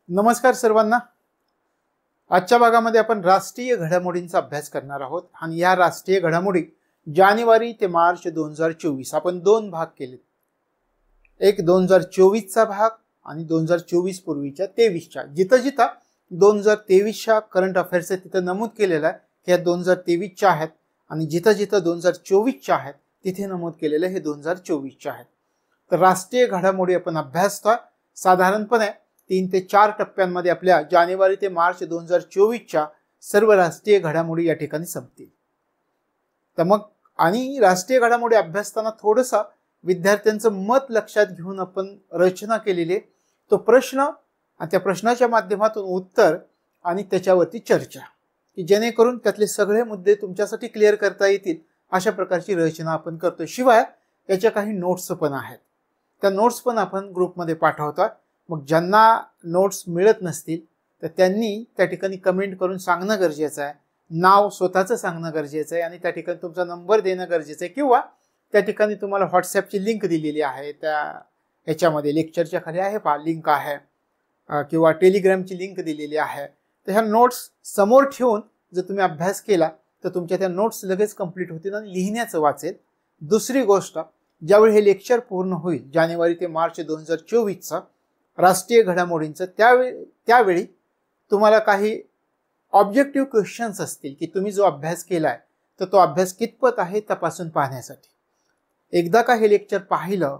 नमस्कार सर्वांना। आजच्या भागामध्ये आपण राष्ट्रीय घडामोडींचा अभ्यास करणार आहोत आणि या राष्ट्रीय घडामोडी जानेवारी ते मार्च 2024 आपण दोन भाग केले। एक 2024 चा भाग आणि 2024 पूर्वीच्या 23 च्या। जिथं जिथं 2023 च्या करंट अफेअर्स तिथे नमूद केलेलं आहे की या 2023 च्या आहेत आणि जिथं जिथं 2024 च्या आहेत तिथे नमूद केलेलं हे 2024 च्या आहेत। तर राष्ट्रीय घडामोडी आपण अभ्यासतोय साधारणपणे 3 ते 4 टप्प्यांमध्ये आपल्या जानेवारी ते मार्च 2024 च्या सर्व राष्ट्रीय घडामोडी या ठिकाणी संपतील। तर मग आणि राष्ट्रीय घडामोडी अभ्यासताना थोडंसं विद्यार्थ्यांचं मत लक्षात घेऊन आपण रचना केलेली आहे। तो प्रश्न आणि त्या प्रश्नाच्या माध्यमातून उत्तर आणि त्याच्यावरती चर्चा की जेणेकरून त्यातले सगळे मुद्दे तुमच्यासाठी क्लिअर करता येतील अशा प्रकारची रचना आपण करतो। शिवाय याच्या काही नोट्स पण आहेत, त्या नोट्स पण आपण ग्रुपमध्ये पाठवतो। मग ज्यांना नोट्स मिळत नसतील तर त्यांनी त्या ठिकाणी कमेंट करून सांगणं गरजेचं आहे, नाव स्वतःचं सांगणं गरजेचं आहे आणि त्या ठिकाणी तुमचा नंबर देणं गरजेचं आहे किंवा त्या ठिकाणी तुम्हाला व्हॉट्सॲपची लिंक दिलेली आहे, त्या ह्याच्यामध्ये लेक्चरच्या खाली आहे पहा लिंक आहे किंवा टेलिग्रामची लिंक दिलेली आहे। तर ह्या नोट्स समोर ठेवून जर तुम्ही अभ्यास केला तर तुमच्या त्या नोट्स लगेच कंप्लीट होतील आणि लिहिण्याचं वाचेल। दुसरी गोष्ट, ज्यावेळी हे लेक्चर पूर्ण होईल जानेवारी ते मार्च 2024चं राष्ट्रीय घडामोडींचं त्यावेळी तुम्हाला काही ऑब्जेक्टिव्ह क्वेश्चन्स असतील की तुम्ही जो अभ्यास केलाय तर तो अभ्यास कितपत आहे तपासून पाहण्यासाठी। एकदा का हे लेक्चर पाहिलं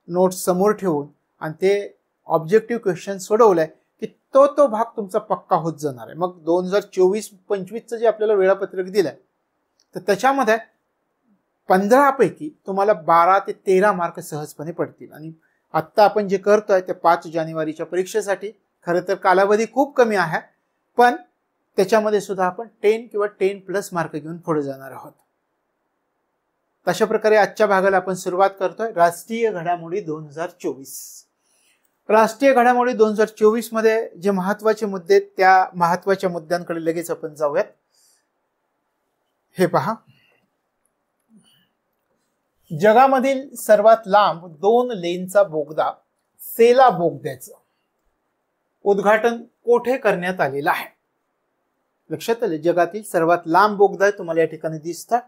नोट्स समोर ठेवून आणि ते ऑब्जेक्टिव्ह क्वेश्चन सोडवलाय की तो भाग तुमचा पक्का होत जाणार आहे। मग 2024-25चं जे आपल्याला वेळापत्रक दिलंय तर त्याच्यामध्ये 15 पैकी तुम्हाला 12 ते 13 मार्क सहजपणे पडतील। आणि आत्ता आपण जे करतोय ते 5 जानेवारीच्या परीक्षेसाठी खरं तर कालावधी खूप कमी आहे, पण त्याच्यामध्ये सुद्धा आपण 10 किंवा 10+ मार्क घेऊन पुढे जाणार आहोत। तशा प्रकारे आजच्या भागाला आपण सुरुवात करतोय राष्ट्रीय घडामोडी 2024। राष्ट्रीय घडामोडी 2024 मध्ये जे महत्त्वाचे मुद्दे त्या महत्त्वाच्या मुद्द्यांकडे लगेच आपण जाऊयात। हे पहा, जगामधील सर्वात लांब 2 लेनचा बोगदा सेला बोगद्याचं उद्घाटन कोठे करण्यात आलेलं आहे? लक्षात आले, जगातील सर्वात लांब बोगदा तुम्हाला या ठिकाणी दिसतात।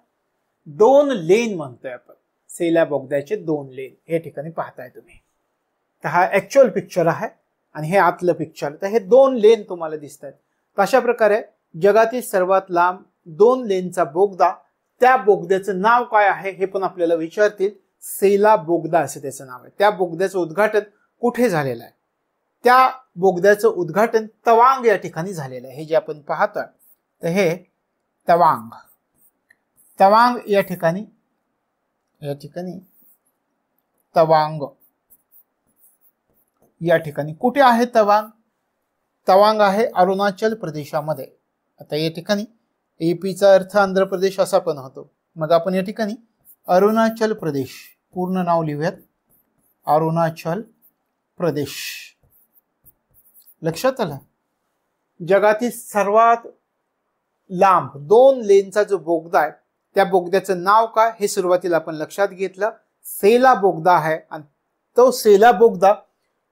2 लेन म्हणतोय आपण, सेला बोगद्याचे 2 लेन या ठिकाणी पाहताय तुम्ही। तर हा ऍक्च्युअल पिक्चर आहे आणि हे आतलं पिक्चर। तर हे 2 लेन तुम्हाला दिसत आहेत। अशा प्रकारे जगातील सर्वात लांब 2 लेनचा बोगदा, त्या बोगद्याचं नाव काय आहे हे पण आपल्याला विचारतील। सेला बोगदा असं त्याचं नाव आहे। त्या बोगद्याचं उद्घाटन कुठे झालेलं आहे? त्या बोगद्याचं उद्घाटन तवांग या ठिकाणी झालेलं आहे। हे जे आपण पाहतोय तर हे तवांग या ठिकाणी तवांग या ठिकाणी कुठे आहे? तवांग आहे अरुणाचल प्रदेशामध्ये। आता या ठिकाणी एपीचा अर्थ आंध्र प्रदेश असा पण होतो, मग आपण या ठिकाणी अरुणाचल प्रदेश पूर्ण नाव लिहूयात, अरुणाचल प्रदेश। लक्षात आलं, जगातील सर्वात लांब 2 लेनचा जो बोगदा आहे त्या बोगद्याचं नाव काय हे सुरुवातीला आपण लक्षात घेतलं, सेला बोगदा आहे। आणि तो सेला बोगदा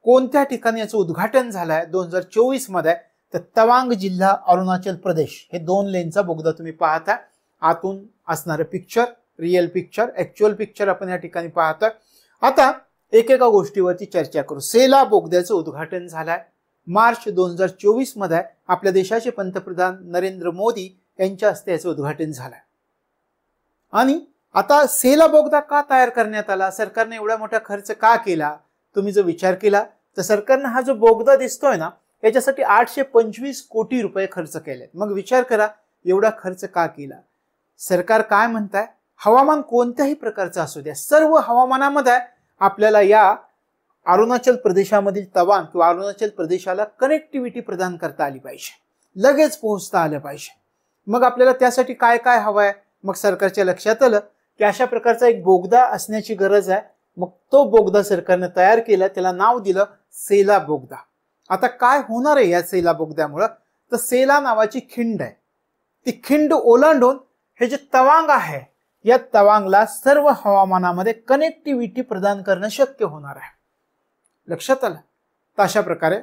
कोणत्या ठिकाणी याचं उद्घाटन झालंय 2024 मध्ये? तर तवांग जिल्हा अरुणाचल प्रदेश। हे 2 लेनचा बोगदा तुम्ही पाहता, आतून असणारं picture, real picture, actual picture आपण या ठिकाणी पाहता। आता एकेका गोष्टीवरती चर्चा करू। सेला बोगद्याचं उद्घाटन झालंय मार्च 2024 मध्ये, आपल्या देशाचे पंतप्रधान नरेंद्र मोदी यांच्या हस्ते याचं उद्घाटन झालंय। आणि आता सेला बोगदा का तयार करण्यात आला, सरकारने एवढा मोठा खर्च का केला? तुम्ही जो विचार केला तर सरकारने हा जो बोगदा दिसतोय ना याच्यासाठी 825 कोटी रुपये खर्च केले। मग विचार करा एवढा खर्च का केला? सरकार काय म्हणताय, हवामान कोणत्याही प्रकारचं असू द्या, सर्व हवामानामध्ये आपल्याला या अरुणाचल प्रदेशामधील तवांग किंवा अरुणाचल प्रदेशाला कनेक्टिव्हिटी प्रदान करता आली पाहिजे, लगेच पोहोचता आलं पाहिजे। मग आपल्याला त्यासाठी काय काय हवंय? मग सरकारच्या लक्षात आलं की अशा प्रकारचा एक बोगदा असण्याची गरज आहे। मग तो बोगदा सरकारने तयार केला, त्याला नाव दिलं सेला बोगदा। आता काय होणार आहे या सेला बोगद्यामुळं? तर सेला नावाची खिंड आहे, ती खिंड ओलांडून हे जे तवांग आहे या तवांगला सर्व हवामानामध्ये कनेक्टिव्हिटी प्रदान करणं शक्य होणार आहे। लक्षात आलं? तर अशा प्रकारे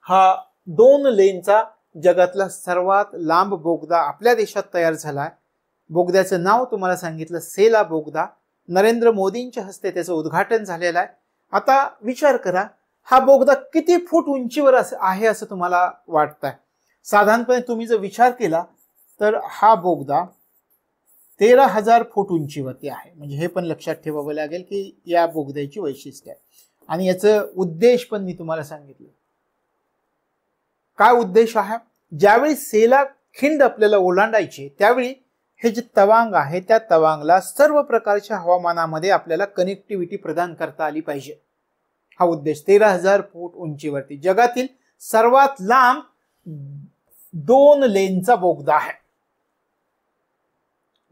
हा 2 लेनचा जगातला सर्वात लांब बोगदा आपल्या देशात तयार झालाय. बोगद्याचं नाव तुम्हाला सांगितलं, सेला बोगदा. नरेंद्र मोदींच्या हस्ते त्याचं उद्घाटन झालेलं आहे. आता विचार करा, हा बोगदा किती फूट उंचीवर आहे असं तुम्हाला वाटतंय? साधारणपणे तुम्ही जर विचार केला तर हा बोगदा 13,000 फूट उंचीवरती आहे. म्हणजे हे पण लक्षात ठेवावं लागेल की या बोगद्याची वैशिष्ट्य आहे. आणि याचं उद्देश पण मी तुम्हाला सांगितलं. काय उद्देश आहे? ज्यावेळी सेला खिंड आपल्याला ओलांडायची त्यावेळी हे जे तवांग आहे त्या तवांगला सर्व प्रकारच्या हवामानामध्ये आपल्याला कनेक्टिव्हिटी प्रदान करता आली पाहिजे. हा उद्देश. 13,000 फूट उंचीवरती जगातील सर्वात लांब 2 लेनचा बोगदा आहे.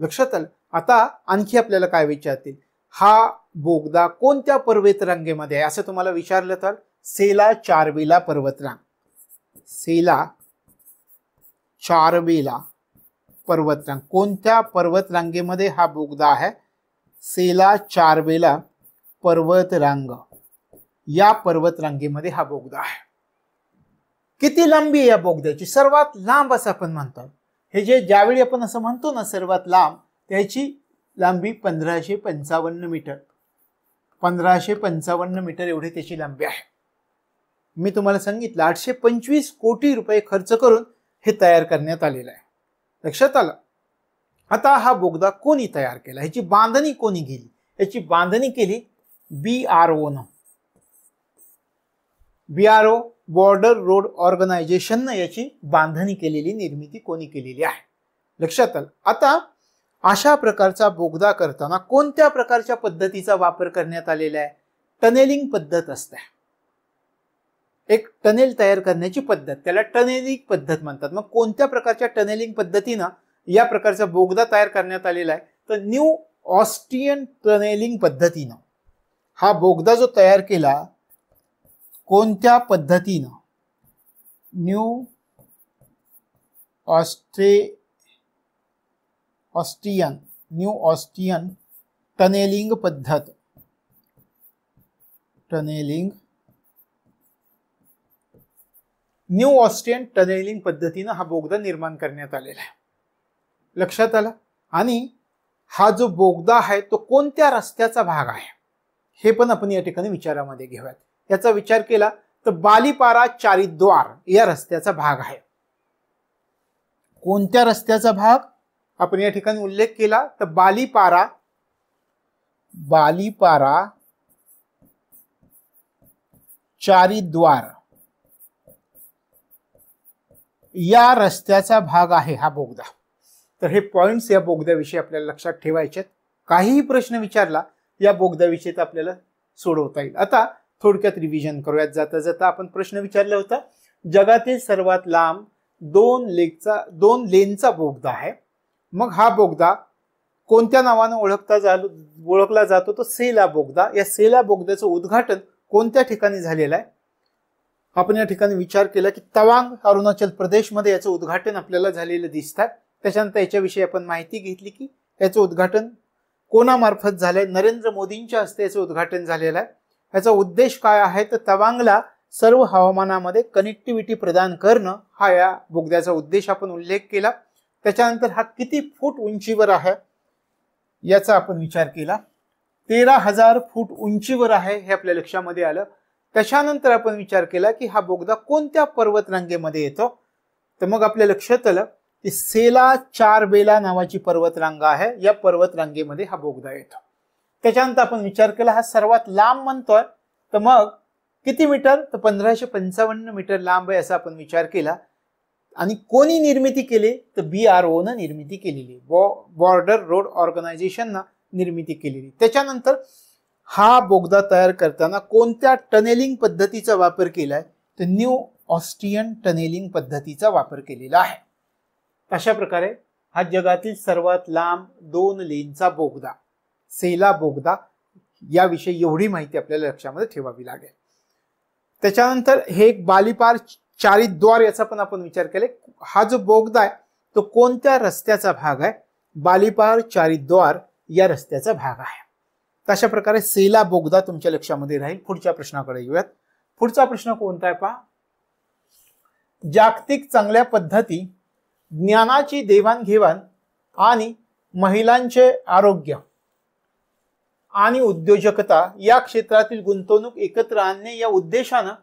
लक्षात आलं? आता आणखी आपल्याला काय विचारतील, हा बोगदा कोणत्या पर्वतरांगेमध्ये आहे असं तुम्हाला विचारलं तर सेला चारबेला पर्वतरांग. सेला चारबेला पर्वतरांग. कोणत्या पर्वतरांगेमध्ये हा बोगदा आहे? सेला चारबेला पर्वतरांग. या पर्वतरांगेमध्ये हा बोगदा आहे. किती लांबी आहे या बोगद्याची? सर्वात लांब असं आपण म्हणतो. हे जे ज्यावेळी आपण असं म्हणतो ना सर्वात लांब, त्याची लांबी 1555 मीटर. 1555 मीटर एवढी त्याची लांबी आहे. मी तुम्हाला सांगितलं 825 कोटी रुपये खर्च करून हे तयार करण्यात आलेलं आहे. लक्षात आलं? आता हा बोगदा कोणी तयार केला? ह्याची बांधणी कोणी केली? याची बांधणी केली BRO न. BRO बॉर्डर रोड ऑर्गनायझेशननं याची बांधणी केलेली, निर्मिती कोणी केलेली आहे? लक्षात आलं? आता अशा प्रकारचा बोगदा करताना कोणत्या प्रकारच्या पद्धतीचा वापर करण्यात आलेला आहे? टनेलिंग पद्धत असते. एक टनेल तयार करण्याची पद्धत, त्याला टनेलिंग पद्धत म्हणतात. मग कोणत्या प्रकारच्या टनेलिंग पद्धतीनं या प्रकारचा बोगदा तयार करण्यात आलेला आहे? तर न्यू ऑस्ट्रियन टनेलिंग पद्धतीनं हा बोगदा जो तयार केला. कोणत्या पद्धतीनं? न्यू ऑस्ट्रियन टनेलिंग पद्धत. न्यू ऑस्ट्रियन टनेलिंग पद्धतीनं हा बोगदा निर्माण करण्यात आलेला आहे. लक्षात आलं? आणि हा जो बोगदा आहे तो कोणत्या रस्त्याचा भाग आहे हे पण आपण या ठिकाणी विचारामध्ये घेऊयात. याचा विचार केला तर बालीपारा चारिद्वार या रस्त्याचा भाग आहे. कोणत्या रस्त्याचा भाग आपण या ठिकाणी उल्लेख केला तर बालीपारा चारिद्वार या रस्त्याचा भाग आहे हा बोगदा. तर हे पॉइंट्स या बोगद्याविषयी आपल्याला लक्षात ठेवायचे. काहीही प्रश्न विचारला या बोगद्याविषयी तर आपल्याला सोडवता येईल. आता थोडक्यात रिव्हिजन करूयात. जाता जाता आपण प्रश्न विचारला होता, जगातील सर्वात लांब 2 लेनचा बोगदा आहे. मग हा बोगदा कोणत्या नावाने ओळखला जातो? तो सेला बोगदा. या सेला बोगद्याचं उद्घाटन कोणत्या ठिकाणी झालेलं आहे? आपण या ठिकाणी विचार केला की तवांग अरुणाचल प्रदेशमध्ये याचं उद्घाटन आपल्याला झालेलं दिसतात. त्याच्यानंतर याच्याविषयी आपण माहिती घेतली की याचं उद्घाटन कोणामार्फत झालंय? नरेंद्र मोदींच्या हस्ते याचं उद्घाटन झालेलं आहे. याचा उद्देश काय आहे? तर तवांगला सर्व हवामानामध्ये कनेक्टिव्हिटी प्रदान करणं हा या बोगद्याचा उद्देश आपण उल्लेख केला. त्याच्यानंतर हा किती फूट उंचीवर आहे याचा आपण विचार केला. 13,000 फूट उंचीवर आहे हे आपल्या लक्षामध्ये आलं. त्याच्यानंतर आपण विचार केला की हा बोगदा कोणत्या पर्वतरांगेमध्ये येतो? तर मग आपल्या लक्षात आलं की सेला चारबेला नावाची पर्वतरांग आहे. या पर्वतरांगेमध्ये हा बोगदा येतो. त्याच्यानंतर आपण विचार केला हा सर्वात लांब म्हणतोय तर मग किती मीटर? तर 1555 मीटर लांब आहे असा आपण विचार केला. आणि कोणी निर्मिती केली? तर BRO न निर्मिती केलेली, बॉर्डर रोड ऑर्गनायझेशननं निर्मिती केलेली. त्याच्यानंतर हा बोगदा तयार करताना कोणत्या टनेलिंग पद्धतीचा वापर केलाय? तर न्यू ऑस्ट्रियन टनेलिंग पद्धतीचा वापर केलेला आहे. अशा प्रकारे हा जगातील सर्वात लांब 2 लेनचा बोगदा, सेला बोगदा, याविषयी एवढी माहिती आपल्याला लक्षामध्ये ठेवावी लागेल. त्याच्यानंतर हे एक बालीपार चारिद्वार याचा पण आपण विचार केला. हा जो बोगदा आहे तो कोणत्या रस्त्याचा भाग आहे? बालीपार चारिद्वार या रस्त्याचा भाग आहे. अशा प्रकारे सेला बोगदा तुमच्या लक्षामध्ये राहील. पुढच्या प्रश्नाकडे येऊयात. पुढचा प्रश्न कोणता आहे पहा. जागतिक चांगल्या पद्धती, ज्ञानाची देवाणघेवाण आणि महिलांचे आरोग्य आणि उद्योजकता या क्षेत्रातील गुंतवणूक एकत्र आणणे या उद्देशानं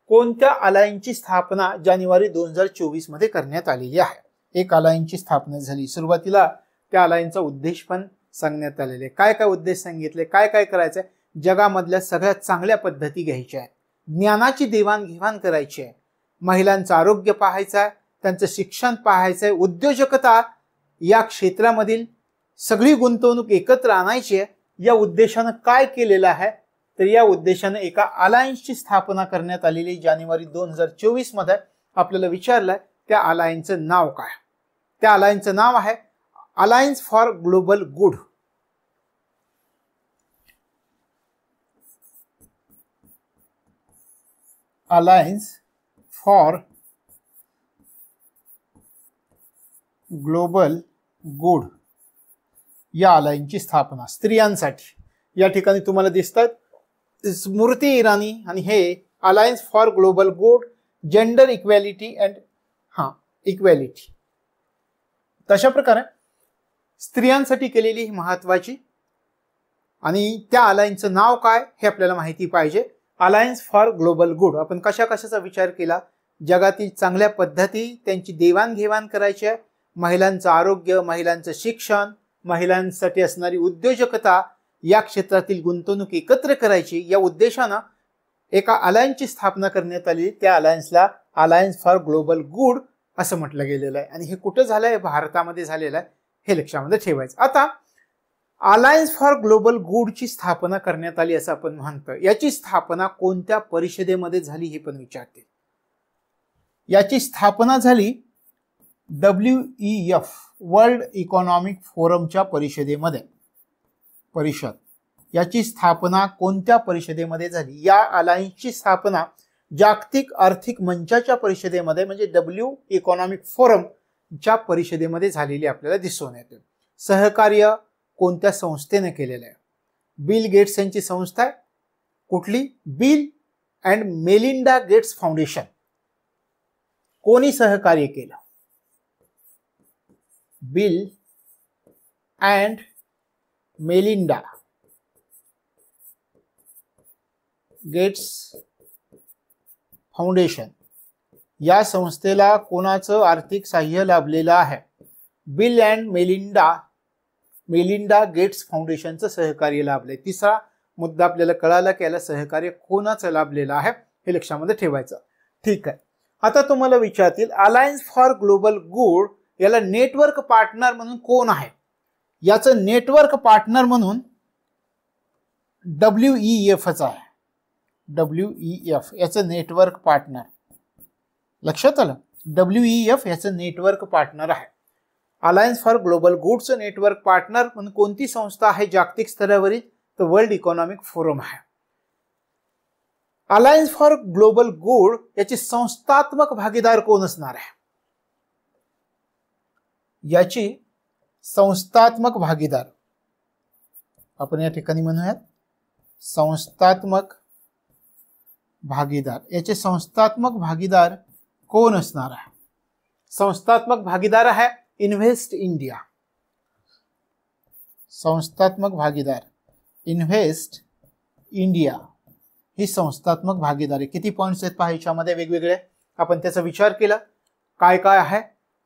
कोणत्या अलायन्सची स्थापना जानेवारी 2024 मध्ये करण्यात आलेली आहे? एक अलायन्सची स्थापना झाली. सुरुवातीला त्या अलायन्सचा उद्देश पण सांगण्यात आलेले. काय काय उद्देश सांगितले, काय काय करायचंय? जगामधल्या सगळ्यात चांगल्या पद्धती घ्यायच्या आहेत, ज्ञानाची देवाणघेवाण करायची आहे, महिलांचं आरोग्य पाहायचं आहे, त्यांचं शिक्षण पाहायचं आहे, उद्योजकता या क्षेत्रामधील सगळी गुंतवणूक एकत्र आणायची आहे. या उद्देशानं काय केलेलं आहे? तर या उद्देशानं एका अलायन्सची स्थापना करण्यात आलेली जानेवारी 2024 मध्ये. आपल्याला विचारलंय त्या अलायन्सचं नाव काय? त्या अलायन्सचं नाव आहे alliance for global good. Alliance for global good या अलायन्सची स्थापना स्त्रियांसाठी. या ठिकाणी तुम्हाला दिसतात स्मृती इराणी आणि हे alliance for global good, gender equality and equality. तशा प्रकारे स्त्रियांसाठी केलेली ही महत्वाची. आणि त्या अलायन्सचं नाव काय हे आपल्याला माहिती पाहिजे. Alliance for global good. आपण कशा कशाचा विचार केला? जगातील चांगल्या पद्धती, त्यांची देवाणघेवाण करायची आहे, महिलांचं आरोग्य, महिलांचं शिक्षण, महिलांसाठी असणारी उद्योजकता या क्षेत्रातील गुंतवणूक एकत्र करायची या उद्देशानं एका अलायन्सची स्थापना करण्यात आली. त्या अलायन्सला अलायन्स फॉर ग्लोबल गुड असं म्हटलं गेलेलं आहे. आणि हे कुठं झालंय? भारतामध्ये झालेलं आहे. हे लक्षामध्ये ठेवायचं. आता अलायन्स फॉर ग्लोबल गुडची स्थापना करण्यात आली असं आपण म्हणतो. याची स्थापना कोणत्या परिषदेमध्ये झाली हे पण विचारते. याची स्थापना झाली WEF वर्ल्ड इकॉनॉमिक फोरमच्या परिषदेमध्ये. याची स्थापना कोणत्या परिषदेमध्ये झाली? या अलायन्सची स्थापना जागतिक आर्थिक मंचाच्या परिषदेमध्ये म्हणजे W इकॉनॉमिक फोरमच्या परिषदेमध्ये झालेली आपल्याला दिसून येते. सहकार्य कोणत्या संस्थेने केलेलं आहे? बिल गेट्स यांची संस्था आहे. कुठली? Bill and Melinda Gates foundation. कोणी सहकार्य केलं? Bill and Melinda Gates foundation या संस्थेला कोणाचं आर्थिक सहाय्य लाभलेलं आहे? बिल अँड मेलिंडा गेट्स फाउंडेशनचं सहकार्य लाभलंय. तिसरा मुद्दा आपल्याला कळाला की याला सहकार्य कोणाचं लाभलेलं आहे हे लक्षामध्ये ठेवायचं. ठीक आहे. आता तुम्हाला विचारतील अलायन्स फॉर ग्लोबल गुड याला नेटवर्क पार्टनर म्हणून कोण आहे? याचं नेटवर्क पार्टनर म्हणून WEF आहे. WEF याचं नेटवर्क पार्टनर लक्षात आलं. WEF याचं नेटवर्क पार्टनर आहे. अलायन्स फॉर ग्लोबल गुडचं नेटवर्क पार्टनर म्हणून कोणती संस्था आहे जागतिक स्तरावरील? तर वर्ल्ड इकॉनॉमिक फोरम आहे. अलायन्स फॉर ग्लोबल गुड याची संस्थात्मक भागीदार कोण असणार आहे? याची संस्थात्मक भागीदार आपण या ठिकाणी म्हणूयात संस्थात्मक भागीदार. याचे संस्थात्मक भागीदार कोण असणार आहे? संस्थात्मक भागीदार आहे इन्व्हेस्ट इंडिया. संस्थात्मक भागीदार इन्व्हेस्ट इंडिया ही संस्थात्मक भागीदारी. किती पॉइंट्स आहेत पहा याच्यामध्ये वेगवेगळे. आपण त्याचा विचार केला काय काय आहे,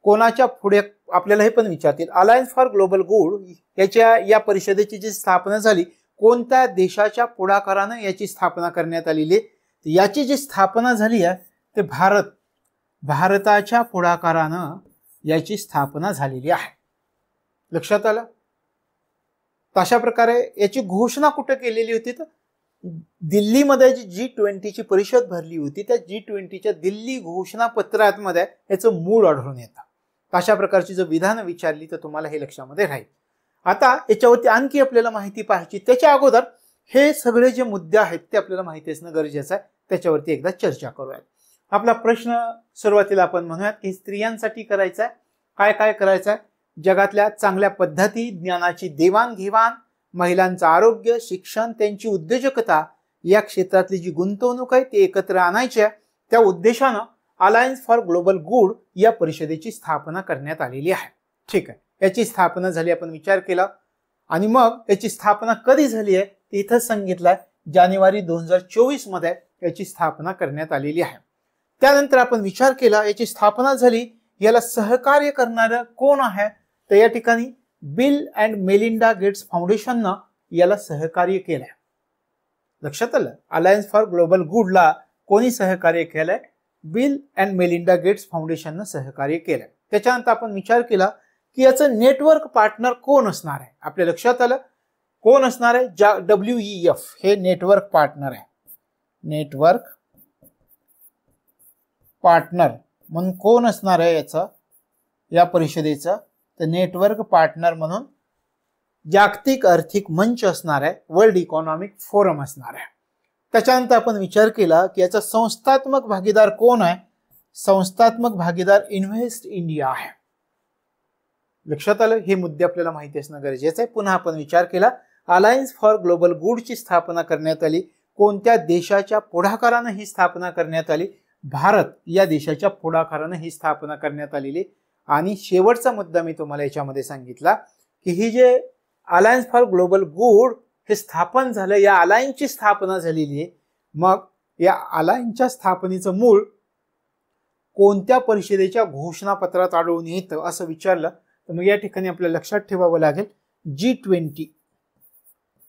कोणाच्या पुढे आपल्याला हे पण विचारतील. अलायन्स फॉर ग्लोबल गुड याच्या या परिषदेची जी स्थापना झाली कोणत्या देशाच्या पुढाकारानं याची स्थापना करण्यात आलेली? याची जी स्थापना झाली आहे ते भारताच्या पुढाकारानं याची स्थापना झालेली आहे. लक्षात आलं. तशा प्रकारे याची घोषणा कुठे केलेली होती? तर दिल्लीमध्ये जी G20ची परिषद भरली होती त्या G20च्या दिल्ली घोषणापत्रामध्ये याचं मूळ आढळून येतं. अशा प्रकारची जर विधानं विचारली तर तुम्हाला हे लक्षामध्ये राहील. आता याच्यावरती आणखी आपल्याला माहिती पाहायची. त्याच्या अगोदर हे सगळे जे मुद्दे आहेत ते आपल्याला माहिती असणं गरजेचं आहे. त्याच्यावरती एकदा चर्चा करूयात. आपला प्रश्न सुरुवातीला आपण म्हणूयात की स्त्रियांसाठी करायचा आहे काय काय करायचं आहे? जगातल्या चांगल्या पद्धती, ज्ञानाची देवाणघेवाण, महिलांचं आरोग्य, शिक्षण, त्यांची उद्योजकता या क्षेत्रातली जी गुंतवणूक आहे ती एकत्र आणायची आहे. त्या उद्देशानं अलायन्स फॉर ग्लोबल गुड या परिषदेची स्थापना करण्यात आलेली आहे. ठीक आहे, याची स्थापना झाली, आपण विचार केला. आणि मग याची स्थापना कधी झाली आहे ते इथं सांगितलंय, जानेवारी 2024 मध्ये याची स्थापना करण्यात आलेली आहे. त्यानंतर आपण विचार केला याची स्थापना झाली, याला सहकार्य करणारं कोण आहे, तर या ठिकाणी बिल अँड मेलिंडा गेट्स फाउंडेशननं याला सहकार्य केलंय. लक्षात आलं, अलायन्स फॉर ग्लोबल गुडला कोणी सहकार्य केलंय, बिल अँड मेलिंडा गेट्स फाउंडेशननं सहकार्य केलंय. त्याच्यानंतर आपण विचार केला की याचं नेटवर्क पार्टनर कोण असणार आहे. आपल्या लक्षात आलं कोण असणार आहे, WEF हे नेटवर्क पार्टनर आहे. नेटवर्क पार्टनर म्हणून कोण असणार आहे याचा, या परिषदेचा, तर नेटवर्क पार्टनर म्हणून जागतिक आर्थिक मंच असणार आहे, वर्ल्ड इकॉनॉमिक फोरम असणार आहे. त्याच्यानंतर आपण विचार केला की याचा संस्थात्मक भागीदार कोण आहे, संस्थात्मक भागीदार इन्व्हेस्ट इंडिया आहे. लक्षात आलं, हे मुद्दे आपल्याला माहिती असणं गरजेचं आहे. पुन्हा आपण विचार केला अलायन्स फॉर ग्लोबल गुडची स्थापना करण्यात आली, कोणत्या देशाच्या पुढाकारानं ही स्थापना करण्यात आली, भारत या देशाच्या पुढाकारानं ही स्थापना करण्यात आलेली. आणि शेवटचा मुद्दा मी तुम्हाला याच्यामध्ये सांगितला की ही जे अलायन्स फॉर ग्लोबल गुड हे स्थापन झालं, या अलायन्सची स्थापना झालेली आहे. मग या अलायन्सच्या स्थापनेचं मूळ कोणत्या परिषदेच्या घोषणापत्रात आढळून येतं असं विचारलं तर मग या ठिकाणी आपल्याला लक्षात ठेवावं लागेल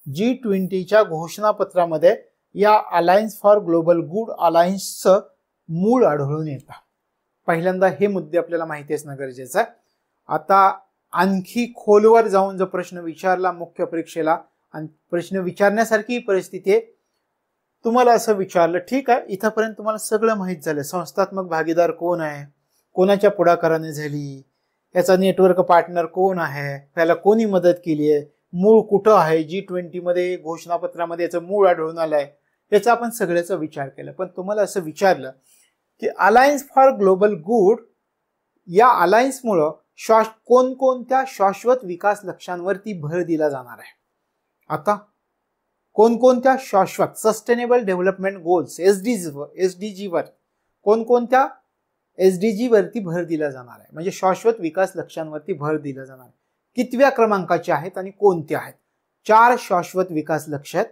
G20च्या घोषणापत्रामध्ये या अलायन्स फॉर ग्लोबल गुड अलायन्सचं मूळ आढळून येतं. पहिल्यांदा हे मुद्दे आपल्याला माहिती असणं गरजेचं आहे. आता आणखी खोलवर जाऊन जर प्रश्न विचारला मुख्य परीक्षेला, आणि प्रश्न विचारण्यासारखी परिस्थिती आहे, तुम्हाला असं विचारलं, ठीक आहे इथंपर्यंत तुम्हाला सगळं माहित झालं, संस्थात्मक भागीदार कोण आहे, कोणाच्या पुढाकाराने झाली, याचा नेटवर्क पार्टनर कोण आहे, त्याला कोणी मदत केली आहे, मूळ कुठं आहे, G20 मध्ये घोषणापत्रामध्ये याचं मूळ आढळून आलंय, याचा आपण सगळ्याचा विचार केला. पण तुम्हाला असं विचारलं की अलायन्स फॉर ग्लोबल गुड या अलायन्समुळं कोणकोणत्या शाश्वत विकास लक्ष्यांवरती भर दिला जाणार आहे. आता कोणकोणत्या शाश्वत सस्टेनेबल डेव्हलपमेंट गोल्स SDG वर कोणकोणत्या SDG वरती भर दिला जाणार आहे, म्हणजे शाश्वत विकास लक्ष्यांवरती भर दिला जाणार आहे. कितव्या क्रमांकाचे आहेत आणि कोणते आहेत. 4 शाश्वत विकास लक्ष्य आहेत.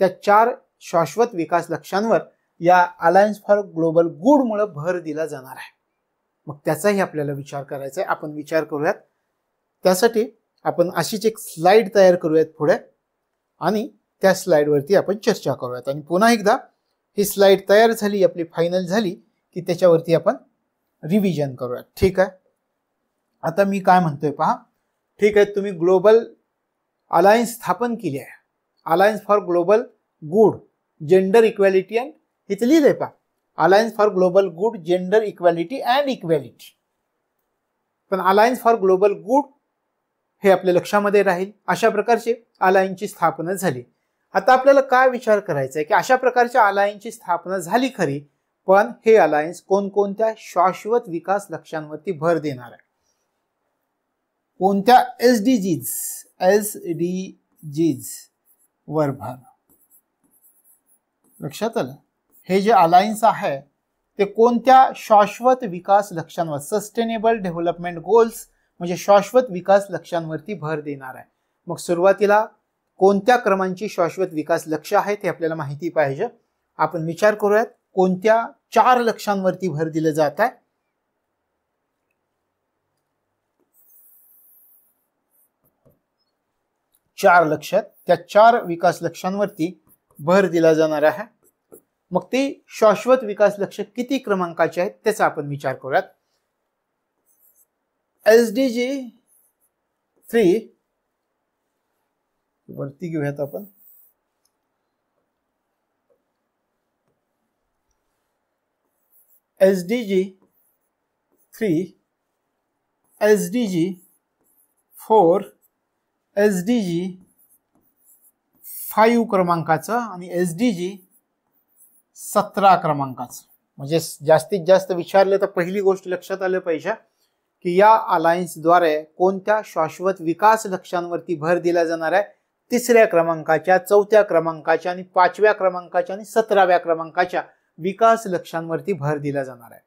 त्या 4 शाश्वत विकास लक्ष्यांवर या अलायन्स फॉर ग्लोबल गुड मुळे भर दिला जाणार आहे. मग त्याचाही आपल्याला विचार करायचा आहे. आपण विचार करूयात. त्यासाठी आपण अशीच एक स्लाइड तयार करूयात पुढे आणि त्या स्लाइडवरती आपण चर्चा करूयात. आणि पुन्हा एकदा ही स्लाइड तयार झाली, आपली फायनल झाली की त्याच्यावरती आपण रिव्हिजन करूयात. ठीक आहे. आता मी काय म्हणतोय पहा. ठीक आहे, तुम्ही ग्लोबल अलायन्स स्थापन केली आहे, alliance for global good gender equality and, इथे लिहिलंय पहा alliance for global good gender equality and equality. पण अलायन्स फॉर ग्लोबल गुड हे आपल्या लक्षामध्ये राहील. अशा प्रकारचे अलायन्सची स्थापना झाली. आता आपल्याला काय विचार करायचा आहे की अशा प्रकारच्या अलायन्सची स्थापना झाली खरी, पण हे अलायन्स कोणकोणत्या शाश्वत विकास लक्ष्यांवरती भर देणार आहे, कोणत्या SDGs वर भर. लक्षात आलं, हे जे अलायन्स आहे ते कोणत्या शाश्वत विकास लक्ष्यांवर सस्टेनेबल डेव्हलपमेंट गोल्स म्हणजे शाश्वत विकास लक्ष्यांवरती भर देणार आहे. मग सुरुवातीला कोणत्या क्रमांची शाश्वत विकास लक्ष्य आहेत हे आपल्याला माहिती पाहिजे. आपण विचार करूयात कोणत्या 4 लक्ष्यांवरती भर दिलं जात आहे. चार लक्ष, त्या 4 विकास लक्ष्यांवरती भर दिला जाणार आहे. मग ते शाश्वत विकास लक्ष्य किती क्रमांकाचे आहेत त्याचा आपण विचार करूयात. SDG 3 वरती घेऊयात आपण. SDG 3, SDG 4, SDG 5 क्रमांकाचं आणि SDG 17 क्रमांकाचं. म्हणजे जास्तीत जास्त विचारलं तर पहिली गोष्ट लक्षात आलं पाहिजे की या अलायन्सद्वारे कोणत्या शाश्वत विकास लक्ष्यांवरती भर दिला जाणार आहे. 3ऱ्या क्रमांकाच्या, 4थ्या क्रमांकाच्या आणि 5व्या क्रमांकाच्या आणि 17व्या क्रमांकाच्या विकास लक्ष्यांवरती भर दिला जाणार आहे.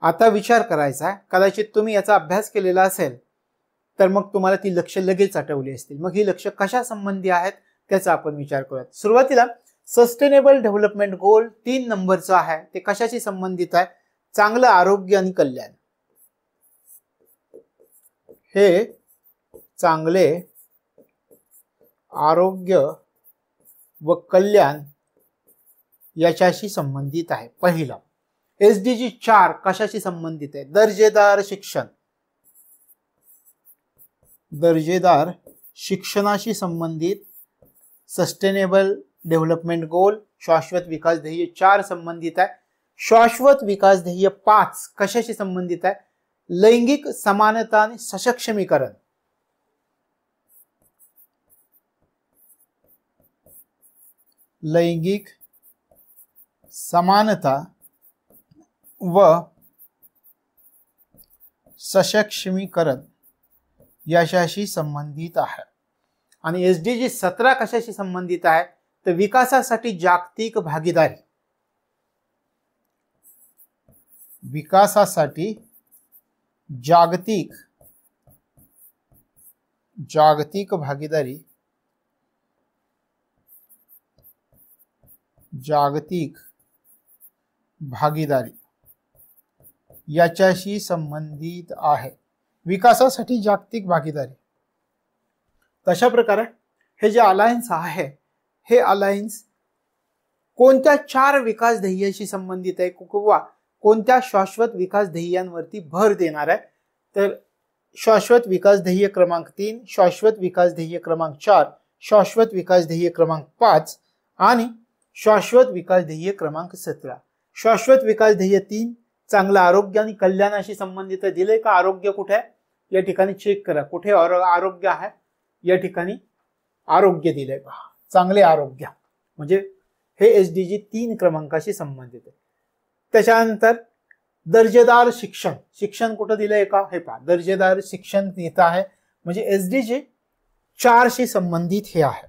आता विचार करायचा आहे, कदाचित तुम्ही याचा अभ्यास केलेला असेल तर मग तुम्हाला ती लक्ष्य लगेच आठवली असतील. मग ही लक्ष्य कशा संबंधी आहेत त्याचा आपण विचार करूयात. सुरुवातीला सस्टेनेबल डेव्हलपमेंट गोल 3 नंबरचं आहे, ते कशाशी संबंधित आहे? चांगलं आरोग्य आणि कल्याण. हे चांगले आरोग्य व कल्याण याच्याशी संबंधित आहे. पहिला SDG 4 कशाशी संबंधित आहे? दर्जेदार शिक्षण. दर्जेदार शिक्षणाशी संबंधित सस्टेनेबल डेव्हलपमेंट गोल शाश्वत विकास ध्येय 4 संबंधित आहे. शाश्वत विकास ध्येय 5 कशाशी संबंधित आहे? लैंगिक समानता आणि सशक्तीकरण. लैंगिक समानता व सशक्तीकरण याच्याशी संबंधित आहे. आणि SDG 17 कशाशी संबंधित आहे? तर विकासासाठी जागतिक भागीदारी. विकासासाठी जागतिक भागीदारी. जागतिक भागीदारी याच्याशी संबंधित आहे. विकासासाठी जागतिक भागीदारी. तशा प्रकारे हे जे अलायन्स आहे, हे अलायन्स कोणत्या 4 विकास ध्येयाशी संबंधित आहे किंवा कोणत्या शाश्वत विकास ध्येयांवरती भर देणार आहे? तर शाश्वत विकास ध्येय क्रमांक 3, शाश्वत विकास ध्येय क्रमांक 4, शाश्वत विकास ध्येय क्रमांक 5 आणि शाश्वत विकास ध्येय क्रमांक 17. शाश्वत विकास ध्येय 3 चांगलं आरोग्य आणि कल्याणाशी संबंधित दिले का? आरोग्य कुठे आहे? या ठिकाणी चेक करा, कुठे आरोग्य आहे? या ठिकाणी आरोग्य दिलंय पहा, चांगले आरोग्य. म्हणजे हे SDG 3 क्रमांकाशी संबंधित आहे. त्याच्यानंतर दर्जेदार शिक्षण. शिक्षण कुठं दिलंय का? हे पहा, दर्जेदार शिक्षण देत आहे. म्हणजे SDG 4 शी संबंधित हे आहे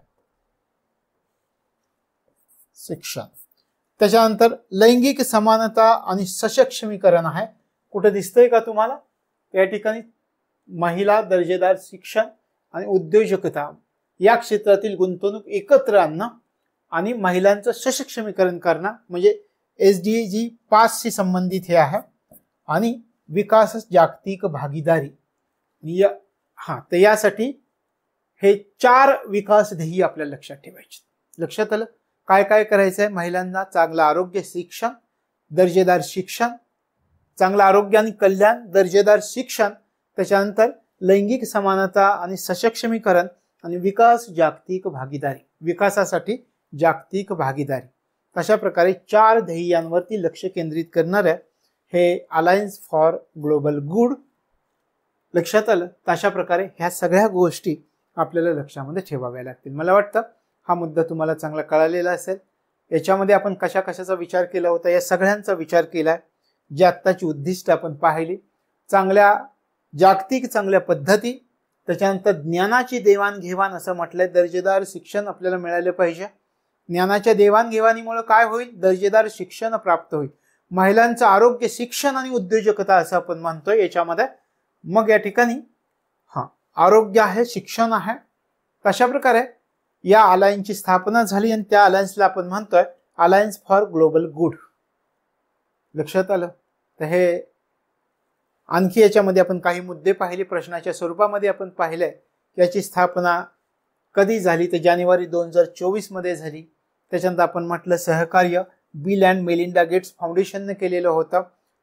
शिक्षण. त्याच्यानंतर लैंगिक समानता आणि सशक्तीकरण आहे. कुठे दिसतंय का तुम्हाला? या ठिकाणी महिला दर्जेदार शिक्षण आणि उद्योजकता या क्षेत्रातील गुंतवणूक एकत्र आणणं आणि महिलांचं सशक्तीकरण करणं म्हणजे SDG 5 शी संबंधित हे आहे. आणि विकास जागतिक भागीदारी तर यासाठी हे 4 विकास ध्येय आपल्याला लक्षात ठेवायचे. लक्षात आलं? काय काय करायचं आहे? महिलांना चांगलं आरोग्य, शिक्षण, दर्जेदार शिक्षण, चांगलं आरोग्य आणि कल्याण, दर्जेदार शिक्षण, त्याच्यानंतर लैंगिक समानता आणि सशक्तीकरण आणि विकास जागतिक भागीदारी. विकासासाठी जागतिक भागीदारी. अशा प्रकारे 4 ध्येयांवरती लक्ष केंद्रित करणाऱ्या हे अलायन्स फॉर ग्लोबल गुड. लक्षात आलं? तशा प्रकारे ह्या सगळ्या गोष्टी आपल्याला लक्षामध्ये ठेवाव्या लागतील. मला वाटतं हा मुद्दा तुम्हाला चांगला कळालेला असेल. याच्यामध्ये आपण कशा कशाचा विचार केला होता, या सगळ्यांचा विचार केलाय. जी आत्ताची उद्दिष्ट आपण पाहिली, चांगल्या पद्धती, त्याच्यानंतर ज्ञानाची देवाणघेवाण असं म्हटलंय. दर्जेदार शिक्षण आपल्याला मिळालं पाहिजे. ज्ञानाच्या देवाणघेवाणीमुळे काय होईल? दर्जेदार शिक्षण प्राप्त होईल. महिलांचं आरोग्य, शिक्षण आणि उद्योजकता असं आपण म्हणतोय याच्यामध्ये. मग या ठिकाणी आरोग्य आहे, शिक्षण आहे. तशा प्रकारे या अलायन्सची स्थापना झाली आणि त्या अलायन्सला आपण म्हणतोय अलायन्स फॉर ग्लोबल गुड. लक्षात आलं? तर हे आणखी याच्यामध्ये आपण काही मुद्दे पाहिले, प्रश्नाच्या स्वरूपामध्ये आपण पाहिलंय. याची स्थापना कधी झाली? तर जानेवारी 2024 मध्ये झाली. त्याच्यानंतर आपण म्हटलं सहकार्य बिल अँड मेलिंडा गेट्स फाउंडेशनने केलेलं होतं.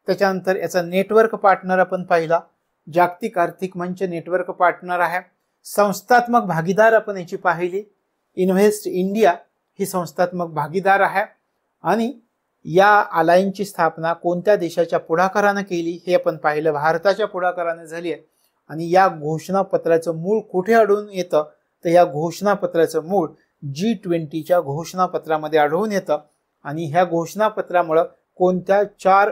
त्याच्यानंतर याचा नेटवर्क पार्टनर आपण पाहिला, जागतिक आर्थिक मंच नेटवर्क पार्टनर आहे. संस्थात्मक भागीदार आपण याची पाहिली, इन्व्हेस्ट इंडिया ही संस्थात्मक भागीदार आहे. आणि या अलायन्सची स्थापना कोणत्या देशाच्या पुढाकाराने केली हे आपण पाहिलं. भारताच्या पुढाकाराने झाली आहे. आणि या घोषणापत्राचं मूळ कुठे आढळून येतं? तर या घोषणापत्राचं मूळ G20च्या घोषणापत्रामध्ये आढळून येतं. आणि ह्या घोषणापत्रामुळे कोणत्या 4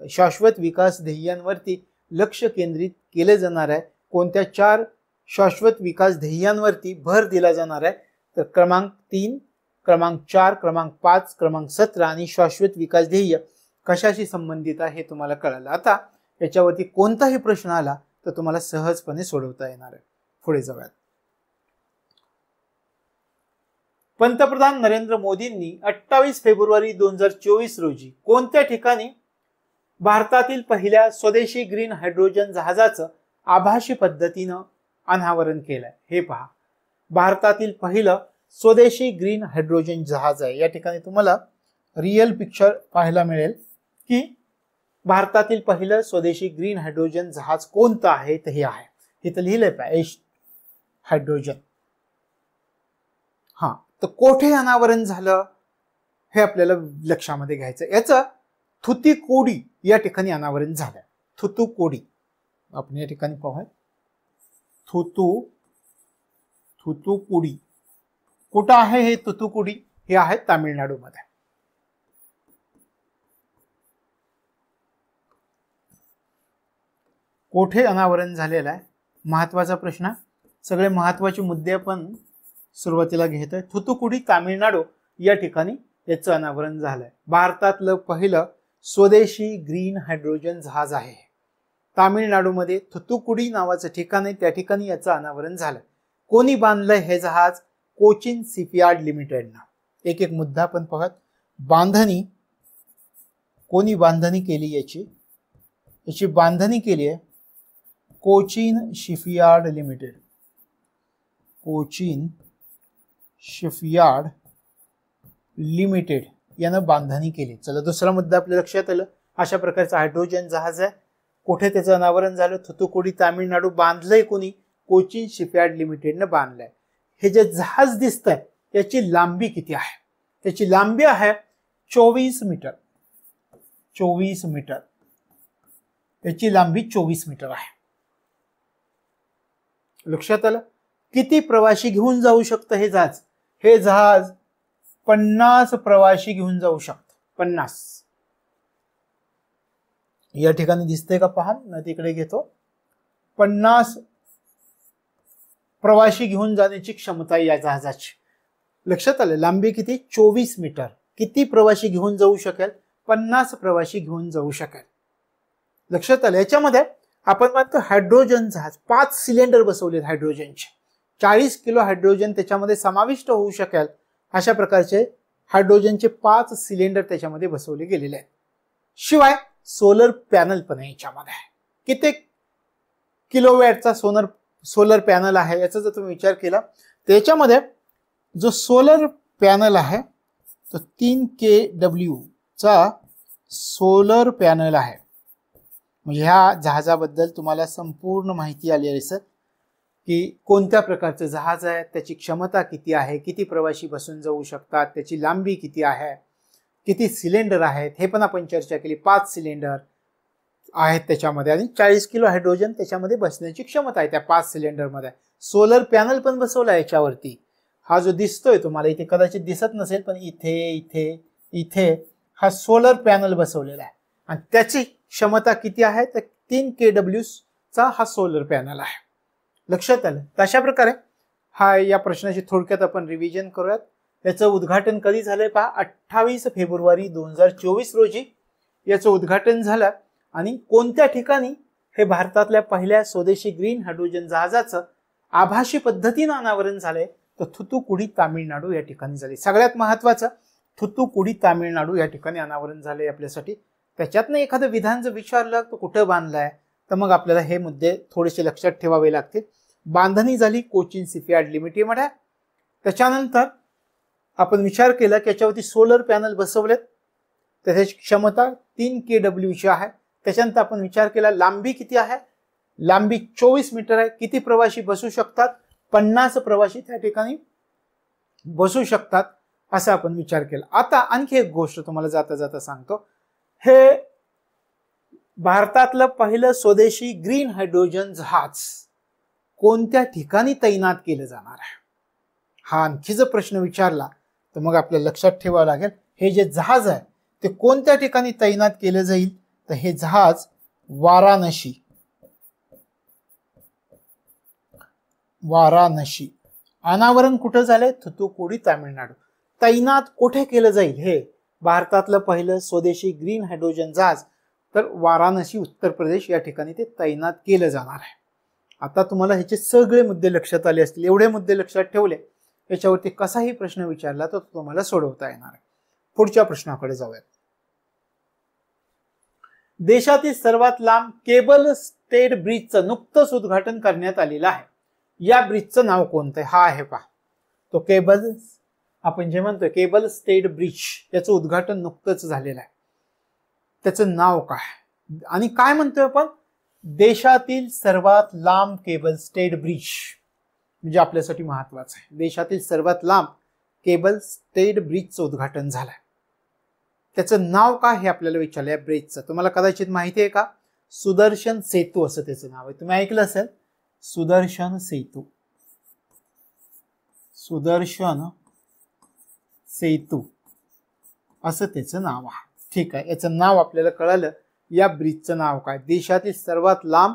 शाश्वत विकास ध्येयांवरती लक्ष केंद्रित केले जाणार आहे, कोणत्या 4 शाश्वत विकास ध्येयांवरती भर दिला जाणार आहे, तर क्रमांक 3, क्रमांक 4, क्रमांक 5, क्रमांक 17 आणि शाश्वत विकास ध्येय कशाशी संबंधित आहे हे तुम्हाला कळालं. आता याच्यावरती कोणताही प्रश्न आला तर तुम्हाला सहजपणे सोडवता येणार आहे. पुढे जाऊयात. पंतप्रधान नरेंद्र मोदींनी 28 फेब्रुवारी 2024 रोजी कोणत्या ठिकाणी भारतातील पहिल्या स्वदेशी ग्रीन हायड्रोजन जहाजाचं आभासी पद्धतीनं अनावरण केलंय? हे पहा, भारतातील पहिलं स्वदेशी ग्रीन हायड्रोजन जहाज आहे. या ठिकाणी तुम्हाला रिअल पिक्चर पाहायला मिळेल की भारतातील पहिलं स्वदेशी ग्रीन हायड्रोजन जहाज कोणतं आहे तर हे आहे. इथं लिहिलंय पहा, एच हायड्रोजन. हा, तर कोठे अनावरण झालं हे आपल्याला लक्षामध्ये घ्यायचं. याचं थुतिकोडी या ठिकाणी अनावरण झालं. थुतुकोडी आपण या ठिकाणी पाहूया. थुतुकुडी कुठं आहे हे थुतुकुडी? हे आहे तामिळनाडूमध्ये. कोठे अनावरण झालेलं आहे? महत्वाचा प्रश्न. सगळे महत्वाचे मुद्दे आपण सुरुवातीला घेतोय. थुतुकुडी तामिळनाडू या ठिकाणी याचं अनावरण झालंय. भारतातलं पहिलं स्वदेशी ग्रीन हायड्रोजन जहाज आहे. तामिळनाडूमध्ये थुतुकुडी नावाचं ठिकाण आहे, त्या ठिकाणी याचं अनावरण झालं. कोणी बांधलंय हे जहाज? कोचिन शिपयार्ड लिमिटेडनं. एक एक मुद्दा आपण पाहत. बांधणी, कोणी बांधणी केली याची बांधणी केली आहे Cochin shipyard limited. Cochin shipyard limited यानं बांधणी केली. चला, दुसरा मुद्दा आपल्या लक्षात आलं. अशा प्रकारचं हायड्रोजन जहाज आहे. कुठे त्याचं अनावरण झालं? थुतुकुडी तामिळनाडू. बांधलंय कोणी? कोचिन शिपयार्ड लिमिटेडनं बांधलंय. हे जे जहाज दिसतंय याची लांबी किती आहे? त्याची लांबी आहे 24 मीटर. 24 मीटर त्याची लांबी 24 मीटर आहे. लक्षात आलं? किती प्रवासी घेऊन जाऊ शकतं हे जहाज? हे जहाज 50 प्रवासी घेऊन जाऊ शकतं. 50. या ठिकाणी दिसतंय का? पहा ना, तिकडे घेतो. 50 प्रवासी घेऊन जाण्याची क्षमता या जहाजाची. लक्षात आलं? लांबी किती? 24 मीटर. किती प्रवासी घेऊन जाऊ शकेल? 50 प्रवासी घेऊन जाऊ शकेल. लक्षात आलं? याच्यामध्ये आपण म्हणतो हायड्रोजन जहाज. 5 सिलेंडर बसवलेत हायड्रोजनचे. 40 किलो हायड्रोजन त्याच्यामध्ये समाविष्ट होऊ शकेल अशा प्रकारचे हायड्रोजनचे 5 सिलेंडर त्याच्यामध्ये बसवले गेलेले आहेत. शिवाय सोलर पॅनल पण आहे याच्यामध्ये. किती किलोवॅटचा सोलर पॅनल आहे याचा जर तुम्ही विचार केला त्याच्यामध्ये जो सोलर पॅनल आहे तो 3 kW चा सोलर पॅनल आहे. म्हणजे ह्या जहाजाबद्दल तुम्हाला संपूर्ण माहिती आली आहे सर, की कोणत्या प्रकारचं जहाज आहे, त्याची क्षमता किती आहे, किती प्रवासी बसून जाऊ शकतात, त्याची लांबी किती आहे, किती सिलेंडर आहेत हे पण आपण चर्चा केली. 5 सिलेंडर आहेत त्याच्यामध्ये आणि 40 किलो हायड्रोजन त्याच्यामध्ये बसण्याची क्षमता आहे त्या 5 सिलेंडरमध्ये. सोलर पॅनल पण बसवला याच्यावरती. हा जो दिसतोय तुम्हाला इथे कदाचित दिसत नसेल पण इथे इथे इथे हा सोलर पॅनल बसवलेला आहे आणि त्याची क्षमता किती आहे तर 3 kW चा हा सोलर पॅनल आहे. लक्षात आलं? तशा प्रकारे हा या प्रश्नाची थोडक्यात आपण रिव्हिजन करूयात. याचं उद्घाटन कधी झालंय पहा, 28 फेब्रुवारी 2024 रोजी याचं उद्घाटन झालं. आणि कोणत्या ठिकाणी? हे भारतातल्या पहिल्या स्वदेशी ग्रीन हायड्रोजन जहाजाचं आभासी पद्धतीनं अनावरण झालंय तर थुतुकुडी तामिळनाडू या ठिकाणी झाले. सगळ्यात महत्वाचं थुतुकुडी तामिळनाडू या ठिकाणी अनावरण झालंय आपल्यासाठी. त्याच्यातनं एखादं विधान जर विचारलं तर कुठं बांधलंय तर मग आपल्याला हे मुद्दे थोडेसे लक्षात ठेवावे लागतील. बांधणी झाली कोचिन शिपयार्ड लिमिटेडमध्ये. त्याच्यानंतर आपण विचार केला की याच्यावरती सोलर पॅनल बसवलेत, त्याची क्षमता 3 kW ची आहे. त्याच्यानंतर आपण विचार केला लांबी किती आहे, लांबी 24 मीटर आहे. किती प्रवासी बसू शकतात? 50 प्रवासी त्या ठिकाणी बसू शकतात असं आपण विचार केला. आता आणखी एक गोष्ट तुम्हाला जाता जाता सांगतो. हे भारतातलं पहिलं स्वदेशी ग्रीन हायड्रोजन जहाज कोणत्या ठिकाणी तैनात केलं जाणार आहे? हा आणखी जर प्रश्न विचारला तर मग आपल्याला लक्षात ठेवावं लागेल हे जे जहाज आहे ते कोणत्या ठिकाणी तैनात केलं जाईल तर हे जहाज वाराणसी. अनावरण कुठं झालंय? थुतुकुडी तामिळनाडू. तैनात कुठे केलं जाईल? हे भारतातलं पहिलं स्वदेशी ग्रीन हायड्रोजन जहाज तर वाराणसी उत्तर प्रदेश या ठिकाणी ते तैनात केलं जाणार आहे. आता तुम्हाला ह्याचे सगळे मुद्दे लक्षात आले असतील. एवढे मुद्दे लक्षात ठेवले याच्यावरती कसाही प्रश्न विचारला तर तुम्हाला सोडवता येणार आहे. पुढच्या प्रश्नाकडे जाऊयात. देशातील सर्वात लांब केबल स्टेड ब्रिजचं नुकतंच उद्घाटन करण्यात आलेलं आहे. या ब्रिजचं नाव कोणतं आहे? हा आहे पहा तो केबल, आपण जे म्हणतोय केबल स्टेड ब्रिज, याचं उद्घाटन नुकतंच झालेलं आहे. त्याचं नाव काय आणि काय म्हणतोय आपण? देशातील सर्वात लांब केबल स्टेड ब्रिज, म्हणजे आपल्यासाठी महत्वाचं आहे. देशातील सर्वात लांब केबल स्टेड ब्रिजचं उद्घाटन झालंय. त्याचं नाव काय हे आपल्याला विचारलं. या ब्रिजचं तुम्हाला कदाचित माहिती आहे का? सुदर्शन सेतू असं त्याचं नाव आहे. तुम्ही ऐकलं असेल सुदर्शन सेतू. सुदर्शन सेतू असं त्याचं नाव आहे. ठीक आहे, याचं नाव आपल्याला कळालं. या ब्रिजचं नाव काय? देशातील सर्वात लांब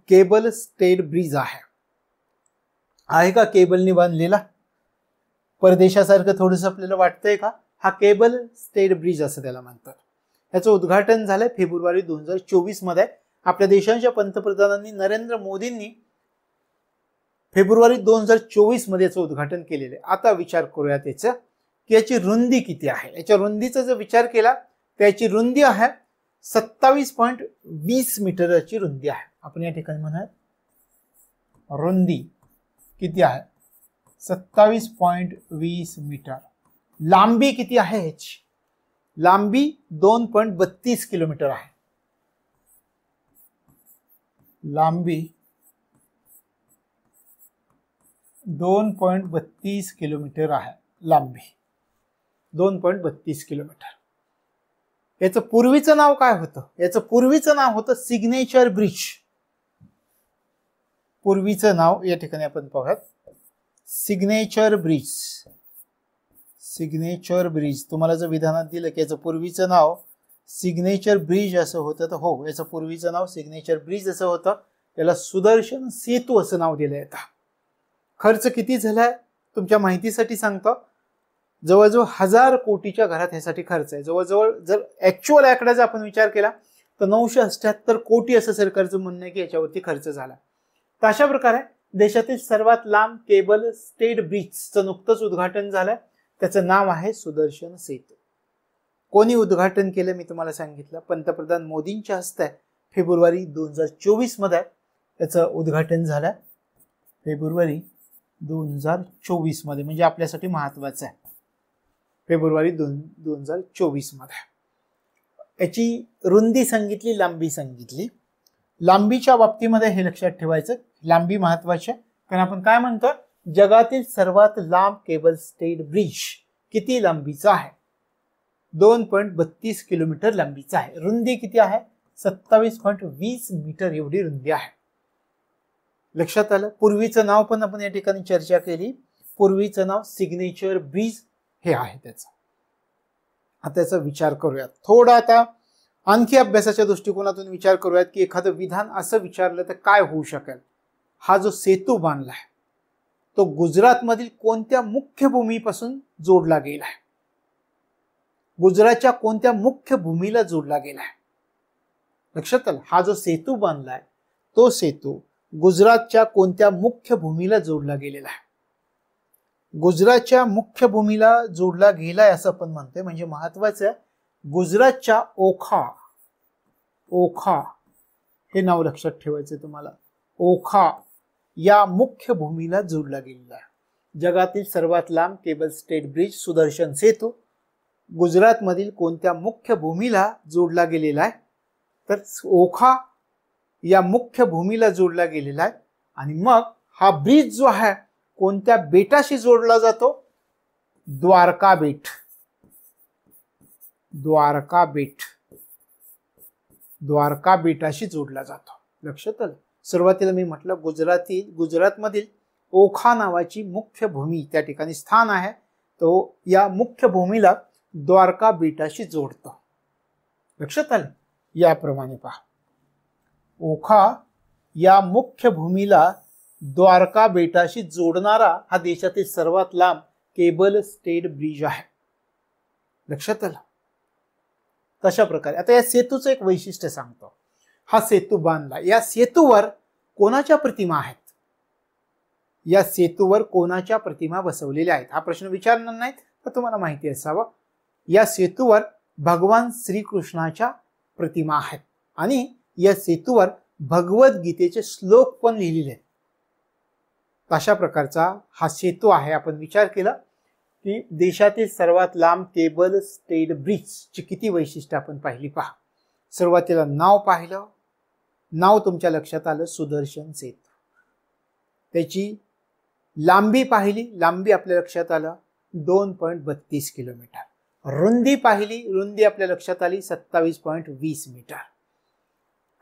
केबल स्टेड ब्रिज आहे का केबलने बांधलेला? परदेशासारखं थोडंसं आपल्याला वाटतंय का? हा केबल स्टेड ब्रिज असं त्याला म्हणतात. याचं उद्घाटन झालंय फेब्रुवारी 2024 मध्ये. आपल्या देशाच्या पंतप्रधानांनी नरेंद्र मोदींनी फेब्रुवारी 2024 मध्ये याचं उद्घाटन केलेलं आहे. आता विचार करूया त्याचं की याची रुंदी किती आहे. याच्या रुंदीचा जर विचार केला तर याची रुंदी आहे 27.20 मीटरची रुंदी आहे. आपण या ठिकाणी म्हणूयात रुंदी किती आहे? 27.20 मीटर. लांबी किती आहे ह्याची? लांबी 2.32 किलोमीटर आहे. लांबी 2.32 किलोमीटर आहे. लांबी 2.32 किलोमीटर. याचं पूर्वीचं नाव काय होतं? याचं पूर्वीचं नाव होतं सिग्नेचर ब्रिज. पूर्वीचं नाव या ठिकाणी आपण पाहूयात सिग्नेचर ब्रिज. सिग्नेचर ब्रिज तुम्हाला जर विधानात दिलं की याचं पूर्वीचं नाव सिग्नेचर ब्रिज असं होतं तर हो, याचं पूर्वीचं नाव सिग्नेचर ब्रिज असं होतं. याला सुदर्शन सेतू असं नाव दिलं येतं. खर्च किती झालाय तुमच्या माहितीसाठी सांगतो. जवळजवळ 1000 कोटीच्या घरात ह्यासाठी खर्च आहे. जवळजवळ जर ऍक्च्युअल आकड्याचा आपण विचार केला तर 978 कोटी असं सरकारचं म्हणणं आहे की याच्यावरती खर्च झाला. तर अशा प्रकारे देशातील सर्वात लांब केबल स्टेड ब्रिजचं नुकतंच उद्घाटन झालंय. त्याचं नाव आहे सुदर्शन सेतू. कोणी उद्घाटन केलं मी तुम्हाला सांगितलं, पंतप्रधान मोदींच्या हस्ते फेब्रुवारी 2024 मध्ये त्याचं उद्घाटन झालं. फेब्रुवारी 2024 मध्ये, म्हणजे आपल्यासाठी महत्वाचं आहे. फेब्रुवारी 2024 मध्ये याची रुंदी सांगितली, लांबी सांगितली. लांबीच्या बाबतीमध्ये हे लक्षात ठेवायचं, लांबी महत्वाची आहे. कारण आपण काय म्हणतो, जगातील सर्वात लांब केबल स्टेड ब्रिज किती लांबीचा आहे? 2.32 किलोमीटर लांबीचा आहे. रुंदी किती आहे? 27.20 मीटर एवढी रुंदी आहे. लक्षात आलं. पूर्वीचं नाव पण आपण या ठिकाणी चर्चा केली. पूर्वीचं नाव सिग्नेचर ब्रिज हे आहे त्याचा. आता त्याचा विचार करूयात थोडा. आता आणखी अभ्यासाच्या दृष्टिकोनातून विचार करूयात की एखादं विधान असं विचारलं तर काय होऊ शकेल. हा जो सेतू बांधलाय तो गुजरात मधील कोणत्या मुख्य भूमीपासून जोडला गेलाय? गुजरातच्या कोणत्या मुख्य भूमीला जोडला गेलाय? लक्षात आलं. हा जो सेतू बांधलाय तो सेतू गुजरातच्या कोणत्या मुख्य भूमीला जोडला गेलेला आहे? गुजरातच्या मुख्य भूमीला जोडला गेलाय असं आपण म्हणतोय. म्हणजे महत्वाचं आहे, गुजरातच्या ओखा, ओखा हे नाव लक्षात ठेवायचं तुम्हाला. ओखा या मुख्य भूमीला जोडला गेलेला आहे. जगातील सर्वात लांब केबल स्टेड ब्रिज सुदर्शन सेतू गुजरात मधील कोणत्या मुख्य भूमीला जोडला गेलेला आहे? तर ओखा या मुख्य भूमीला जोडला गेलेला आहे. आणि मग हा ब्रिज जो आहे कोणत्या बेटाशी जोडला जातो? द्वारका बेट. द्वारका बेट, द्वारका बेटाशी जोडला जातो. लक्षात आलं. सुरुवातीला मी म्हटलं गुजरातमधील ओखा नावाची मुख्य भूमी त्या ठिकाणी स्थान आहे. तो या मुख्य भूमीला द्वारका बेटाशी जोडतो. लक्षात आलं. याप्रमाणे पहा, ओखा या मुख्य भूमीला द्वारका बेटाशी जोडणारा हा देशातील सर्वात लांब केबल स्टेड ब्रिज आहे. लक्षात आलं? तशा प्रकारे आता या सेतूचं एक वैशिष्ट्य सांगतो. हा सेतू बांधला, या सेतूवर कोणाच्या प्रतिमा आहेत? या सेतूवर कोणाच्या प्रतिमा बसवलेल्या आहेत? हा प्रश्न विचारणार नाहीत, तर तुम्हाला माहिती असावं. या सेतूवर भगवान श्रीकृष्णाच्या प्रतिमा आहेत आणि या सेतूवर भगवद्गीतेचे श्लोक पण लिहिलेले आहेत. अशा प्रकारचा हा सेतू आहे. आपण विचार केला की देशातील सर्वात लांब केबल स्टेड ब्रिजची किती वैशिष्ट्य आपण पाहिली पहा. सुरुवातीला नाव पाहिलं, नाव तुमच्या लक्षात आलं सुदर्शन सेतू. त्याची लांबी पाहिली, लांबी आपल्या लक्षात आलं 2.32 किलोमीटर. रुंदी पाहिली, रुंदी आपल्या लक्षात आली 27.20 मीटर.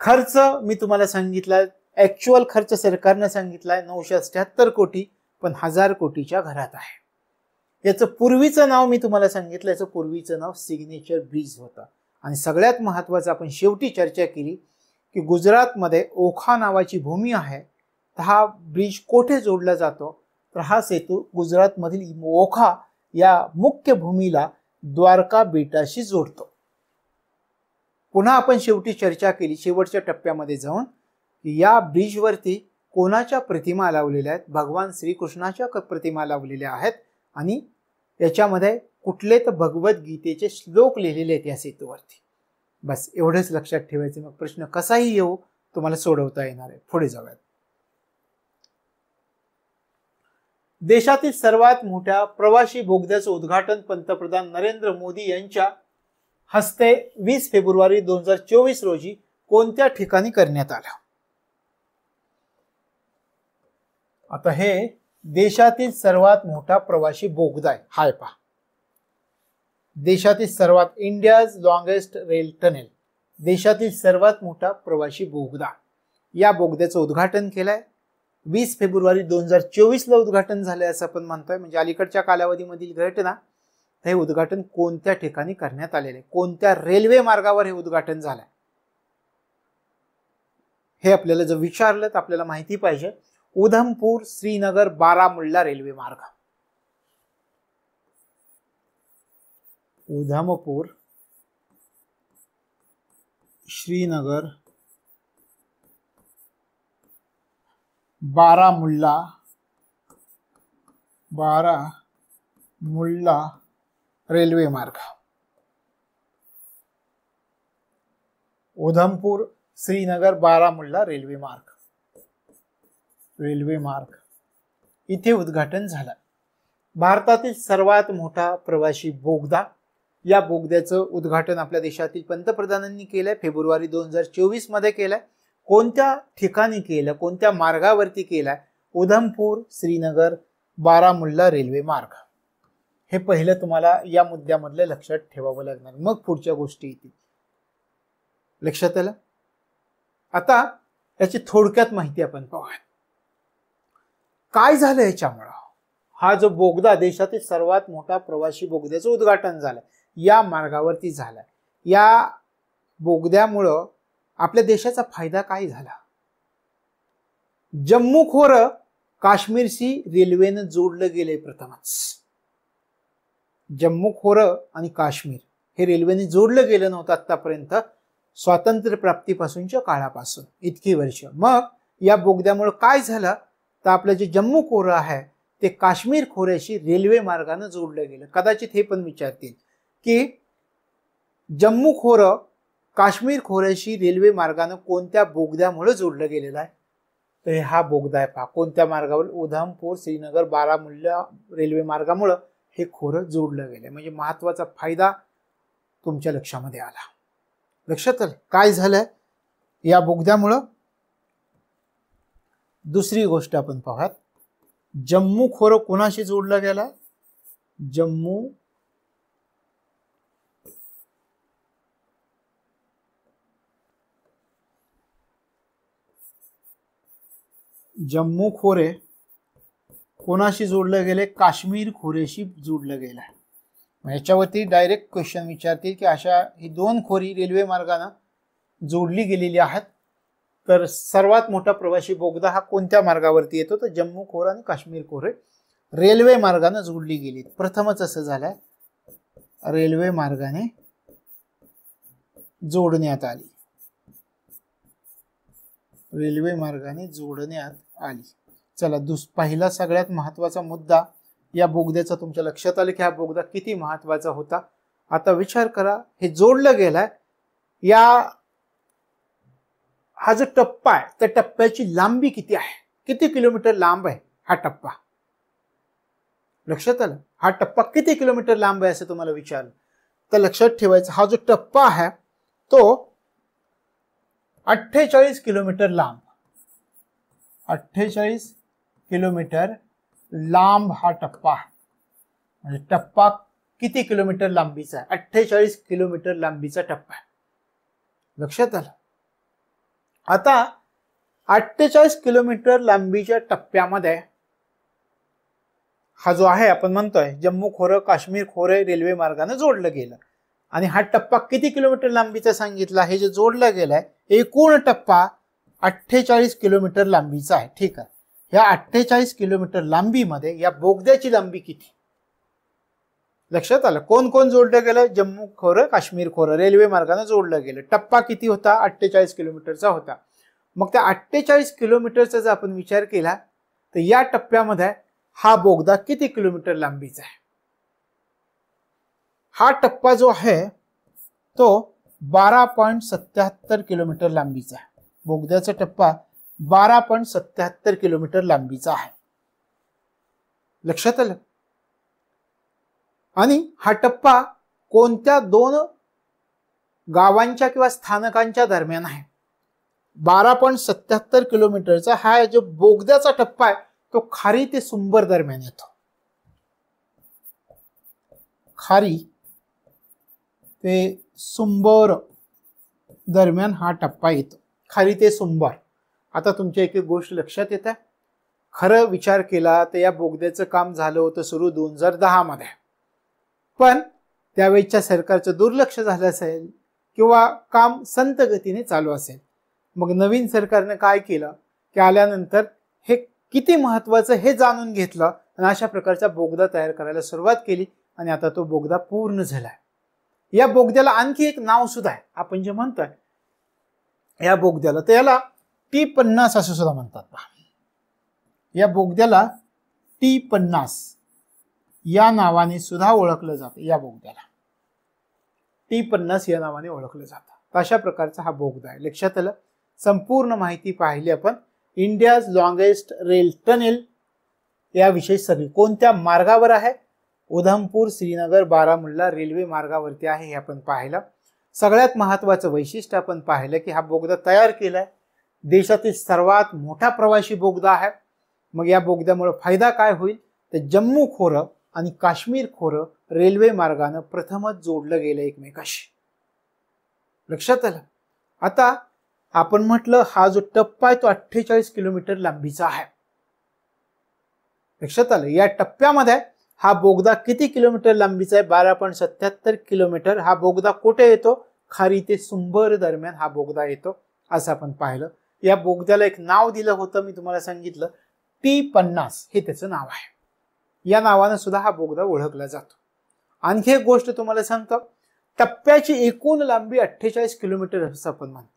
खर्च मी तुम्हाला सांगितला, ऍक्च्युअल खर्च सरकारने सांगितलाय 978 कोटी, पण 1000 कोटीच्या घरात आहे. याचं पूर्वीचं नाव मी तुम्हाला सांगितलं, याचं पूर्वीचं नाव सिग्नेचर ब्रिज होतं. आणि सगळ्यात महत्वाचं आपण शेवटी चर्चा केली की गुजरातमध्ये ओखा नावाची भूमी आहे. तर हा ब्रिज कोठे जोडला जातो? तर हा सेतू गुजरातमधील ओखा या मुख्य भूमीला द्वारका बेटाशी जोडतो. पुन्हा आपण शेवटी चर्चा केली शेवटच्या टप्प्यामध्ये जाऊन की या ब्रिजवरती कोणाच्या प्रतिमा लावलेल्या आहेत? भगवान श्रीकृष्णाच्या प्रतिमा लावलेल्या आहेत आणि याच्यामध्ये कुठले तर भगवद्गीतेचे श्लोक लिहिलेले आहेत या सेतूवरती. बस एवढंच लक्षात ठेवायचं. मग प्रश्न कसाही येऊ तुम्हाला सोडवता येणार आहे. पुढे जाऊयात. देशातील सर्वात मोठ्या प्रवासी बोगद्याचं उद्घाटन पंतप्रधान नरेंद्र मोदी यांच्या हस्ते 20 फेब्रुवारी 2024 रोजी कोणत्या ठिकाणी करण्यात आलं? आता हे देशातील सर्वात मोठा प्रवासी बोगदा आहे. हाय पहा, देशातील सर्वात इंडियाज लॉंगेस्ट रेल टनेल, देशातील सर्वात मोठा प्रवासी बोगदा. या बोगद्याचं उद्घाटन केलंय 20 फेब्रुवारी 2024 ला उद्घाटन झालंय असं आपण म्हणतोय. म्हणजे अलीकडच्या कालावधीमधील घटना. हे उद्घाटन कोणत्या ठिकाणी करण्यात आलेले आहे? कोणत्या रेल्वे मार्गावर हे उद्घाटन झालंय? हे आपल्याला जर विचारलं तर आपल्याला माहिती पाहिजे. उधमपूर श्रीनगर बारामुल्ला रेल्वे मार्ग. उधमपूर श्रीनगर बारामुल्ला रेल्वे मार्ग. उधमपूर श्रीनगर बारामुल्ला रेल्वे मार्ग इथे उद्घाटन झालं. भारतातील सर्वात मोठा प्रवासी बोगदा. या बोगद्याचं उद्घाटन आपल्या देशातील पंतप्रधानांनी केलंय. फेब्रुवारी 2024 मध्ये केलंय. कोणत्या ठिकाणी केलं? कोणत्या मार्गावरती केलाय? उधमपूर श्रीनगर बारामुल्ला रेल्वे मार्ग. हे पहिलं तुम्हाला या मुद्द्यामधलं लक्षात ठेवावं लागणार, मग पुढच्या गोष्टी येतील. लक्षात आलं? आता याची थोडक्यात माहिती आपण पाहूया. काय झालं याच्यामुळं? हा जो बोगदा देशातील सर्वात मोठा प्रवासी बोगद्याचं उद्घाटन झालं, या मार्गावरती झालं. या बोगद्यामुळं आपल्या देशाचा फायदा काय झाला? जम्मू खोरं काश्मीरशी रेल्वेनं जोडलं गेले. प्रथमच जम्मू खोरं आणि काश्मीर हे रेल्वेने जोडलं गेलं नव्हतं आतापर्यंत, स्वातंत्र्य प्राप्तीपासूनच्या काळापासून इतकी वर्ष. मग या बोगद्यामुळे काय झालं तर आपलं जे जम्मू खोरं आहे ते काश्मीर खोऱ्याशी रेल्वे मार्गाने जोडलं गेलं. कदाचित हे पण विचारतील की जम्मू खोरं काश्मीर खोऱ्याशी रेल्वे मार्गाने कोणत्या बोगद्यामुळे जोडलं गेलेलं आहे? तर हा बोगदा आहे पहा. कोणत्या मार्गावर? उधमपूर श्रीनगर बारामुल्ला रेल्वे मार्गामुळे हे खोरं जोडलं गेलं. म्हणजे महत्वाचा फायदा तुमच्या लक्षामध्ये आला. लक्षात आलं काय झालं या बोगद्यामुळं? दुसरी गोष्ट आपण पाहूयात. जम्मू खोरं कोणाशी जोडलं गेलं? जम्मू खोरे कोणाशी जोडले गेले? काश्मीर खोऱ्याशी जोडलं गेलं. याच्यावरती डायरेक्ट क्वेश्चन विचारतील की अशा ही दोन खोरी रेल्वे मार्गाने जोडली गेलेली आहेत. तर सर्वात मोठा प्रवासी बोगदा हा कोणत्या मार्गावरती येतो? तर जम्मू खोरं आणि काश्मीर खोरे रेल्वे मार्गाने जोडली गेली. प्रथमच असं झालंय. रेल्वे मार्गाने जोडण्यात आली, रेल्वे मार्गाने जोडण्यात आली। चला पहिला सगळ्यात महत्वाचा मुद्दा या बोगद्याचा तुमच्या लक्षात आलं की हा बोगदा किती महत्वाचा होता। आता विचार करा, हे जोडलं गेलाय, या हा जो टप्पा आहे त्या टप्प्याची लांबी किती आहे, किती किलोमीटर लांब आहे हा टप्पा, लक्षात आलं? हा टप्पा किती किलोमीटर लांब आहे असं तुम्हाला विचारलं तर लक्षात ठेवायचं, हा जो टप्पा आहे तो 48 किलोमीटर लांब, 48 किलोमीटर लांब हा टप्पा आहे। म्हणजे टप्पा किती किलोमीटर लांबीचा आहे, 48 किलोमीटर लांबीचा टप्पा आहे, लक्षात आलं? आता 48 किलोमीटर लांबीच्या टप्प्यामध्ये हा जो आहे आपण म्हणतोय जम्मू खोरं काश्मीर खोरं रेल्वे मार्गाने जोडलं गेलं, आणि हा टप्पा किती किलोमीटर लांबीचा सांगितला, हे जे जोडलं गेलंय एकूण टप्पा 48 किलोमीटर लांबीचा आहे। ठीक आहे, ह्या 48 किलोमीटर लांबीमध्ये या बोगद्याची लांबी किती, लक्षात आलं? कोण कोण जोडलं गेलं, जम्मू खोरं काश्मीर खोरं रेल्वे मार्गाने जोडलं गेलं, टप्पा किती होता, 48 किलोमीटरचा होता। मग त्या 48 किलोमीटरचा जर आपण विचार केला तर या टप्प्यामध्ये हा बोगदा किती किलोमीटर लांबीचा आहे, हा टप्पा जो आहे तो 12.77 किलोमीटर लांबीचा आहे, बोगद्याचा टप्पा 12.77 किलोमीटर लांबीचा आहे, लक्षात आलं? आणि हा टप्पा कोणत्या दोन गावांच्या किंवा स्थानकांच्या दरम्यान आहे, 12.77 किलोमीटरचा हा जो बोगद्याचा टप्पा आहे तो खारी ते सुंबर दरम्यान येतो, खारी ते सुंबर दरम्यान हा टप्पा येतो, खारी ते सुंबर। आता तुमच्या एक गोष्ट लक्षात येत आहे, खरं विचार केला तर या बोगद्याचं काम झालं होतं सुरू 2010 मध्ये, पण त्यावेळच्या सरकारचं दुर्लक्ष झालं असेल किंवा काम संत गतीने चालू असेल। मग नवीन सरकारने काय केलं की आल्यानंतर हे किती महत्वाचं हे जाणून घेतलं आणि अशा प्रकारचा बोगदा तयार करायला सुरुवात केली, आणि आता तो बोगदा पूर्ण झालाय। या बोगद्याला आणखी एक नाव सुद्धा आहे, आपण जे म्हणतोय या बोगद्याला, त्याला T50 असं सुद्धा म्हणतात। या बोगद्याला T50 या नावाने सुद्धा ओळखलं जातं, या बोगद्याला T50 या नावाने ओळखलं जातं। अशा प्रकारचा हा बोगदा आहे, लक्षात आलं? संपूर्ण माहिती पाहिली आपण, इंडियाज लॉंगेस्ट रेल टनेल याविषयी सगळी, कोणत्या मार्गावर आहे, उधमपूर श्रीनगर बारामुल्ला रेल्वे मार्गावरती आहे हे आपण पाहिलं। सगळ्यात महत्वाचं वैशिष्ट्य आपण पाहिलं की हा बोगदा तयार केलाय, देशातील सर्वात मोठा प्रवासी बोगदा आहे। मग या बोगद्यामुळे फायदा काय होईल तर जम्मू खोरं आणि काश्मीर खोरं रेल्वे मार्गाने प्रथमच जोडलं गेलं एकमेकाशी, लक्षात आलं? आता आपण म्हटलं हा जो टप्पा आहे तो 48 किलोमीटर लांबीचा आहे, लक्षात आलं? या टप्प्यामध्ये हा बोगदा किती किलोमीटर लांबीचा आहे, 12.77 किलोमीटर। हा बोगदा कुठे येतो, खारी ते सुंबर दरम्यान हा बोगदा येतो, असं आपण पाहिलं। या बोगद्याला एक नाव दिलं होतं, मी तुम्हाला सांगितलं T50 हे त्याचं नाव आहे, या नावाने सुद्धा हा बोगदा ओळखला जातो। आणखी एक गोष्ट तुम्हाला सांगतो, टप्प्याची एकूण लांबी 48 किलोमीटर असं आपण म्हणतो।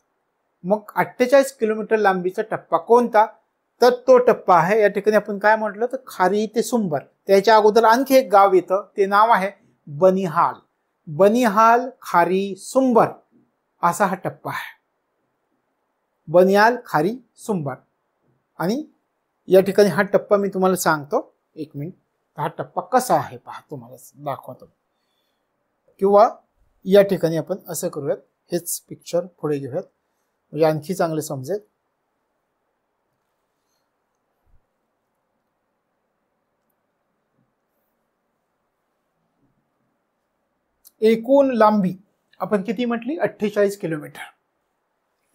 मग 48 किलोमीटर लांबीचा टप्पा कोणता, तर तो टप्पा आहे या ठिकाणी आपण काय म्हटलं तर खारी ते सुंबर, त्याच्या अगोदर आणखी एक गाव येतं, ते नाव आहे बनिहाल, बनिहाल खारी सुंबर असा हा टप्पा आहे, बनिहाल खारी सुंबर। आणि या ठिकाणी हा टप्पा मी तुम्हाला सांगतो, एक मिनिट, हा टप्पा कसा आहे पहा, तुम्हाला दाखवतो, किंवा या ठिकाणी आपण असं करूयात, हेच पिक्चर पुढे घेऊयात म्हणजे आणखी चांगले समजेल। एकूण लांबी आपण किती म्हटली, 48 किलोमीटर,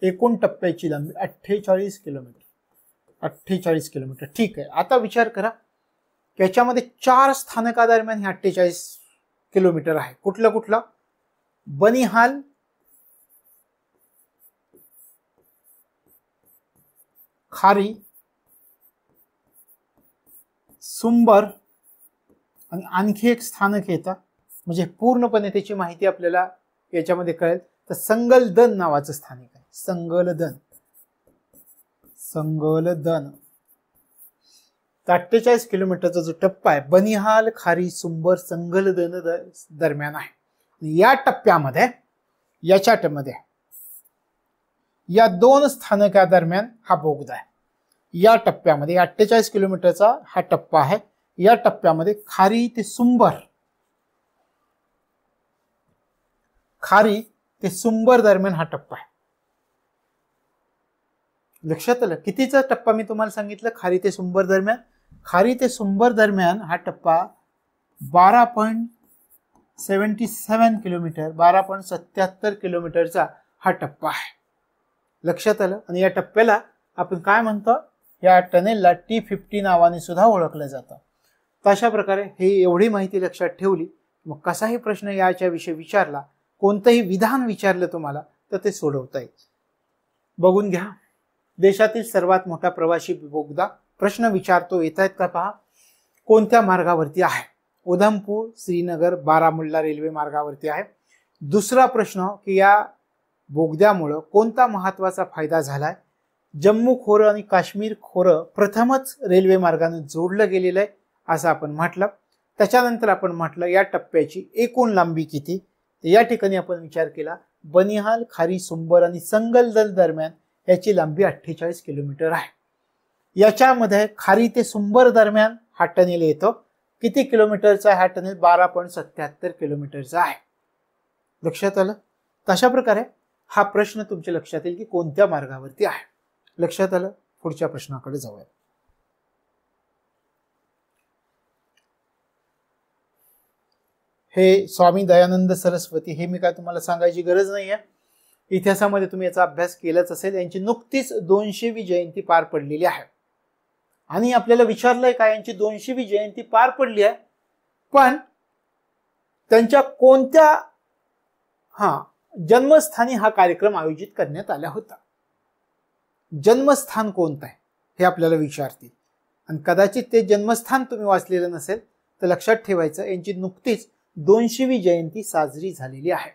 एकूण टप्प्याची लांबी 48 किलोमीटर, 48 किलोमीटर। ठीक आहे, आता विचार करा त्याच्यामध्ये 4 स्थानकादरम्यान हे 48 किलोमीटर आहे, कुठलं कुठलं, बनिहाल, खारी, सुंबर आणि आणखी एक स्थानक येतं म्हणजे पूर्णपणे त्याची माहिती आपल्याला याच्यामध्ये कळेल. तर संगलदन नावाचं स्थानिक आहे. संगलदन. 48 किलोमीटरचा जो टप्पा आहे बनिहाल, खारी, सुंबर, संगलदन दरम्यान आहे. या टप्प्यामध्ये या दोन स्थानकादरम्यान हा बोगदा आहे. या टप्प्यामध्ये 48 किलोमीटरचा हा टप्पा आहे. या टप्प्यामध्ये खारी ते सुंबर दरम्यान हा टप्पा आहे. लक्षात आलं कितीचा टप्पा मी तुम्हाला सांगितलं? खारी ते सुंबर दरम्यान हा टप्पा 12.77 किलोमीटर, 12.77 किलोमीटरचा हा टप्पा आहे. लक्षात आलं. आणि या टप्प्याला आपण काय म्हणतो? या टनेलला T50 नावाने सुद्धा ओळखलं जातं. तशा प्रकारे हे एवढी माहिती लक्षात ठेवली, मग कसाही प्रश्न याच्या विषयी विचारला, कोणतंही विधान विचारलं तुम्हाला, तर ते सोडवता येईल. बघून घ्या. देशातील सर्वात मोठा प्रवासी बोगदा प्रश्न विचारतो, येत आहेत का पहा. कोणत्या मार्गावरती आहे? उधमपूर, श्रीनगर, बारामुल्ला रेल्वे मार्गावरती आहे. दुसरा प्रश्न की या बोगद्यामुळं कोणता महत्वाचा फायदा झालाय? जम्मू खोरं आणि काश्मीर खोरं प्रथमच रेल्वे मार्गाने जोडलं गेलेलं आहे असं आपण म्हटलं. त्याच्यानंतर आपण म्हटलं या टप्प्याची एकूण लांबी किती? या ठिकाणी आपण विचार केला बनिहाल, खारी, सुंबर आणि संगलदन दरम्यान याची लांबी 48 किलोमीटर आहे. याच्यामध्ये खारी ते सुंबर दरम्यान हा टनेल येतो. किती किलोमीटरचा हा टनेल? 12.77 किलोमीटरचा आहे. लक्षात आलं. तशा प्रकारे हा प्रश्न तुमच्या लक्षात येईल की कोणत्या मार्गावरती आहे. लक्षात आलं. पुढच्या प्रश्नाकडे जाऊया. हे स्वामी दयानंद सरस्वती, हे मी काय तुम्हाला सांगायची गरज नाहीये. इतिहासामध्ये तुम्ही याचा अभ्यास केलाच असेल. यांची नुकतीच 200वी जयंती पार पडलेली आहे. आणि आपल्याला विचारलंय का यांची 200वी जयंती पार पडली आहे, पण त्यांच्या कोणत्या जन्मस्थानी हा कार्यक्रम आयोजित करण्यात आला होता? जन्मस्थान कोणतं आहे हे आपल्याला विचारतील. आणि कदाचित ते जन्मस्थान तुम्ही वाचलेलं नसेल तर लक्षात ठेवायचं, यांची नुकतीच 200वी जयंती साजरी झालेली आहे.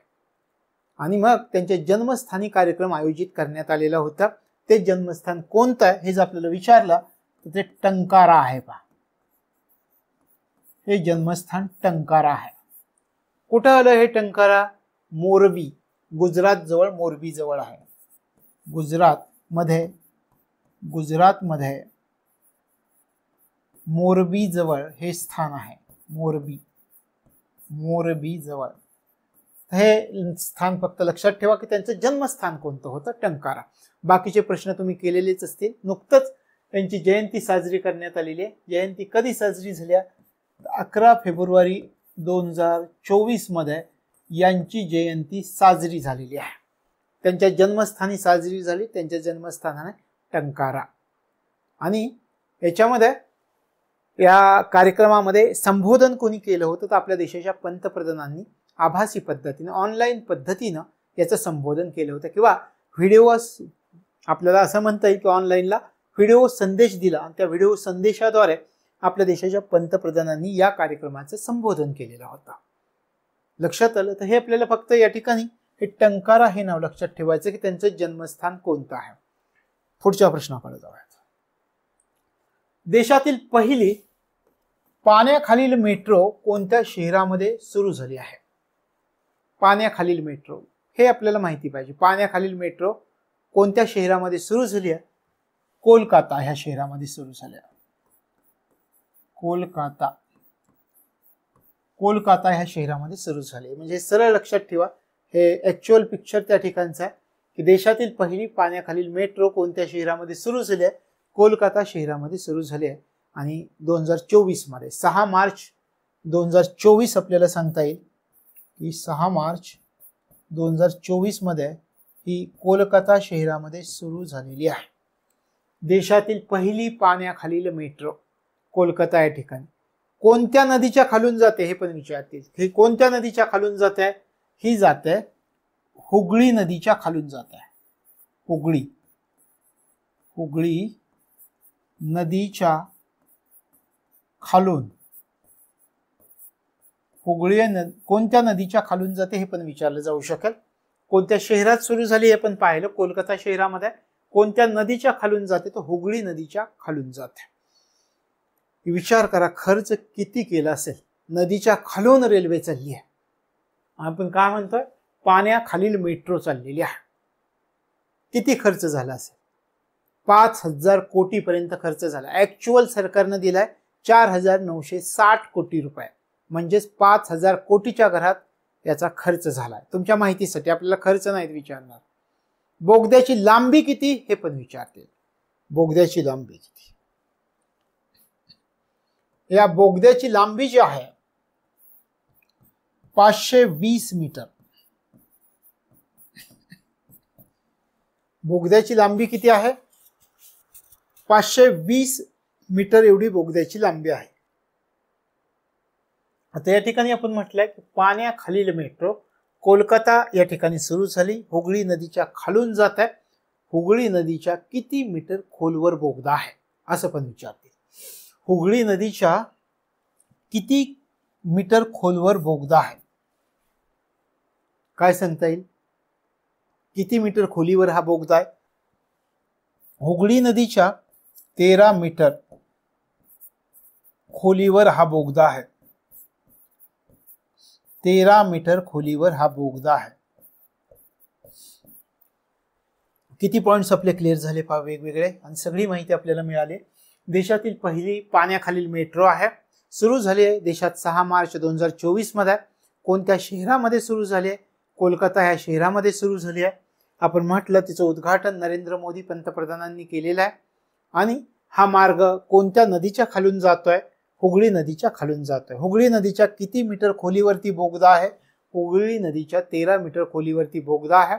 आणि मग त्यांच्या जन्मस्थानी कार्यक्रम आयोजित करण्यात आलेला होता. ते जन्मस्थान कोणतं आहे हे जर आपल्याला विचारलं तर ते टंकारा आहे. पहा, हे जन्मस्थान टंकारा आहे. कुठं आलं हे टंकारा? मोरबी, गुजरात जवळ, मोरबी जवळ आहे. गुजरातमध्ये मोरबी जवळ हे स्थान आहे. मोरबी जवळ हे स्थान फक्त लक्षात ठेवा की त्यांचं जन्मस्थान कोणतं होतं? टंकारा. बाकीचे प्रश्न तुम्ही केलेलेच असतील. नुकतंच त्यांची जयंती साजरी करण्यात आलेली आहे. जयंती कधी साजरी झाली? 11 फेब्रुवारी 2024 मध्ये यांची जयंती साजरी झालेली आहे. त्यांच्या जन्मस्थानी साजरी झाली. त्यांच्या जन्मस्थानाने टंकारा. आणि याच्यामध्ये या कार्यक्रमामध्ये संबोधन कोणी केलं होतं? तर आपल्या देशाच्या पंतप्रधानांनी आभासी पद्धतीने, ऑनलाईन पद्धतीनं याचं संबोधन केलं होतं. किंवा व्हिडिओ, आपल्याला असं म्हणता येईल की ऑनलाईनला व्हिडिओ संदेश दिला आणि त्या व्हिडिओ संदेशाद्वारे आपल्या देशाच्या पंतप्रधानांनी या कार्यक्रमाचं संबोधन केलेलं होतं. लक्षात आलं. तर हे आपल्याला फक्त या ठिकाणी हे टंकारा हे नाव लक्षात ठेवायचं की त्यांचं जन्मस्थान कोणतं आहे. पुढच्या प्रश्नाकडे जाऊयात. देशातील पहिली पाण्याखालील मेट्रो कोणत्या शहरामध्ये सुरू झाली आहे? पाण्याखालील मेट्रो हे आपल्याला माहिती पाहिजे. पाण्याखालील मेट्रो कोणत्या शहरामध्ये सुरू झाली आहे? कोलकाता ह्या शहरामध्ये सुरू झाली आहे. कोलकाता ह्या शहरामध्ये सुरू झाली. म्हणजे सरळ लक्षात ठेवा, हे ऍक्च्युअल पिक्चर त्या ठिकाणचं आहे की देशातील पहिली पाण्याखालील मेट्रो कोणत्या शहरामध्ये सुरू झाली आहे? कोलकाता शहरामध्ये सुरू झाली आहे. आणि 2024 मध्ये 6 मार्च 2024 आपल्याला सांगता येईल की 6 मार्च 2024 मध्ये ही कोलकाता शहरामध्ये सुरू झालेली आहे. देशातील पहिली पाण्याखालील मेट्रो कोलकाता या ठिकाणी. कोणत्या नदीच्या खालून जाते हे पण विचारतील. ही कोणत्या नदीच्या खालून जाते? ही जाते हुगळी नदीच्या खालून जाते. हुगळी नदीच्या खालून हुगळी कोणत्या नदीच्या खालून जाते हे पण विचारलं जाऊ शकेल. कोणत्या शहरात सुरू झाली हे पण पाहिलं, कोलकाता शहरामध्ये. कोणत्या नदीच्या खालून जाते, तर हुगळी नदीच्या खालून जाते. विचार करा खर्च किती केला असेल. नदीच्या खालून रेल्वे चालली आहे. आपण काय म्हणतोय, पाण्याखालील मेट्रो चाललेली आहे. किती खर्च झाला असेल, 5,000 कोटी पर्यंत खर्च झाला. ऍक्च्युअल सरकारनं दिलाय 4,960 कोटी रुपये, म्हणजेच 5,000 कोटीच्या घरात याचा खर्च झालाय. तुमच्या माहितीसाठी, आपल्याला खर्च नाहीत विचारणार. बोगद्याची लांबी किती हे पण विचारते. बोगद्याची लांबी किती, या बोगद्याची लांबी जी आहे 520 मीटर. बोगद्याची लांबी किती आहे, 520 मीटर एवढी बोगद्याची लांबी आहे. आता या ठिकाणी आपण म्हटलंय की पाण्याखालील मेट्रो कोलकाता या ठिकाणी सुरू झाली, हुगळी नदीच्या खालून जात आहे. हुगळी नदीच्या किती मीटर खोलवर बोगदा आहे असं पण विचारते. हुगळी नदीच्या किती मीटर खोलवर बोगदा आहे, काय सांगता येईल? किती मीटर खोलीवर हा बोगदा आहे? हुगळी नदीच्या 13 मीटर खोलीवर हा बोगदा आहे. 13 मीटर खोलीवर हा बोगदा आहे. किती पॉइंट्स आपले क्लिअर झाले पहा वेगवेगळे, आणि सगळी माहिती आपल्याला मिळाली. देशातील पहिली पाण्याखालील मेट्रो आहे, सुरू झाली आहे देशात 6 मार्च 2024 मध्ये. कोणत्या शहरामध्ये सुरू झाली आहे? कोलकाता ह्या शहरामध्ये सुरू झाली आहे. आपण म्हटलं तिचं उद्घाटन नरेंद्र मोदी पंतप्रधानांनी केलेलं आहे. आणि हा मार्ग कोणत्या नदीच्या खालून जातोय? हुगळी नदीच्या खालून जातोय. हुगळी नदीच्या किती मीटर खोलीवरती बोगदा आहे? हुगळी नदीच्या 13 मीटर खोलीवरती बोगदा आहे,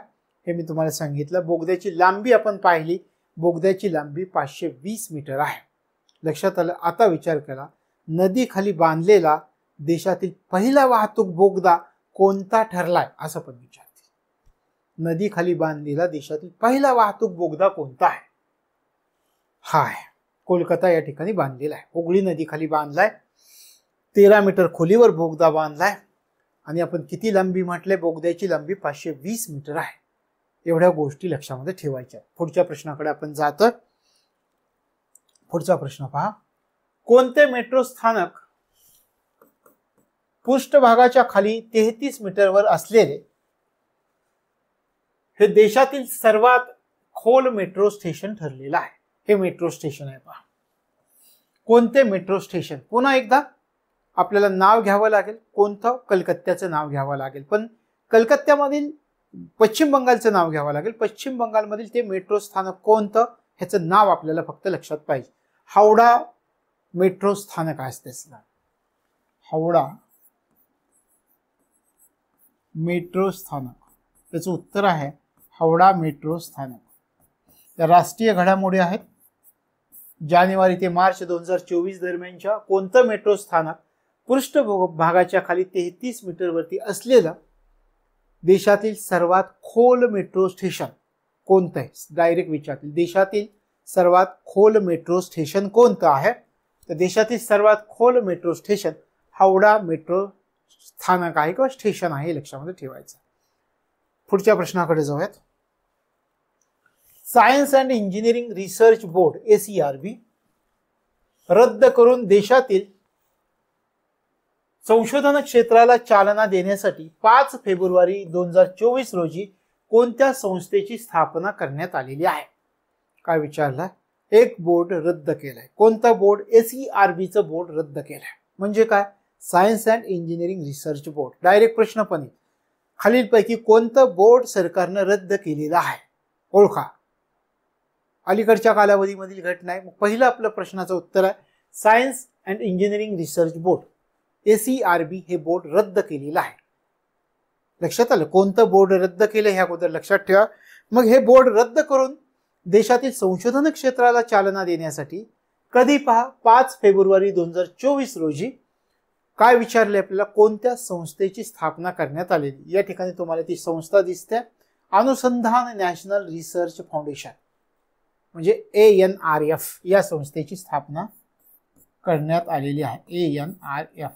हे मी तुम्हाला सांगितलं. बोगद्याची लांबी आपण पाहिली, बोगद्याची लांबी 520 मीटर आहे. लक्षात आलं. आता विचार करा, नदी खाली बांधलेला देशातील पहिला वाहतूक बोगदा कोणता ठरलाय असं पण विचारते. नदी खाली बांधलेला देशातील पहिला वाहतूक बोगदा कोणता आहे? हा आहे कोलकाता या ठिकाणी बांधलेला आहे. हुगळी नदी खाली बांधलाय, 13 मीटर खोलीवर बोगदा बांधलाय. आणि आपण किती लांबी म्हटले? बोगद्याची लांबी 520 मीटर आहे. एवढ्या गोष्टी लक्षामध्ये ठेवायच्या. पुढच्या प्रश्नाकडे आपण जातो. पुढचा प्रश्न पहा, कोणते मेट्रो स्थानक पृष्ठभागाच्या खाली 33 मीटरवर असलेले हे देशातील सर्वात खोल मेट्रो स्टेशन ठरलेलं आहे? हे मेट्रो स्टेशन आहे पहा. कोणते मेट्रो स्टेशन? पुन्हा एकदा आपल्याला नाव घ्यावं लागेल. कोणतं? कलकत्त्याचं नाव घ्यावं लागेल. पण कलकत्त्यामधील पश्चिम बंगालचं नाव घ्यावं लागेल. पश्चिम बंगालमधील ते मेट्रो स्थानक कोणतं ह्याचं नाव आपल्याला फक्त लक्षात पाहिजे. हावडा मेट्रो स्थानक आहे त्याचं नाव. हावडा मेट्रो स्थानक, त्याचं उत्तर आहे हावडा मेट्रो स्थानक. या राष्ट्रीय घडामोडी आहेत जानेवारी ते मार्च 2024 दरम्यानच्या. कोणतं मेट्रो स्थानक पृष्ठभागाच्या खाली 33 मीटर वरती असलेलं देशातील सर्वात खोल मेट्रो स्टेशन कोणतं आहे? डायरेक्ट विचारतील. देशातील सर्वात खोल मेट्रो स्टेशन कोणतं आहे? तर देशातील सर्वात खोल मेट्रो स्टेशन हावडा मेट्रो स्थानक आहे किंवा स्टेशन आहे, हे लक्षामध्ये ठेवायचं. पुढच्या प्रश्नाकडे जाऊयात. Science and engineering research board ACRB रद्द करून देशातील संशोधन क्षेत्राला चालना देण्यासाठी 5 फेब्रुवारी 2024 रोजी कोणत्या संस्थेची स्थापना करण्यात आलेली आहे? काय विचारलं? एक बोर्ड रद्द केलाय. कोणता बोर्ड? ACRBचं बोर्ड रद्द केलंय. म्हणजे काय? Science and engineering research board. Direct प्रश्न पण आहे, खालीलपैकी कोणतं बोर्ड सरकारनं रद्द केलेलं आहे? ओळखा. अलीकडच्या कालावधीमधील घटना आहे. पहिलं आपलं प्रश्नाचं उत्तर आहे science and engineering research board ACRB हे बोर्ड रद्द केलेलं आहे. लक्षात आलं? कोणतं बोर्ड रद्द केलं हे अगोदर लक्षात ठेवा. मग हे बोर्ड रद्द करून देशातील संशोधन क्षेत्राला चालना देण्यासाठी कधी? पहा, 5 फेब्रुवारी 2024 रोजी. काय विचारले आपल्याला? कोणत्या संस्थेची स्थापना करण्यात आलेली? या ठिकाणी तुम्हाला ती संस्था दिसते, अनुसंधान नॅशनल रिसर्च फाउंडेशन, म्हणजे ANRF या संस्थेची स्थापना करण्यात आलेली आहे. ANRF.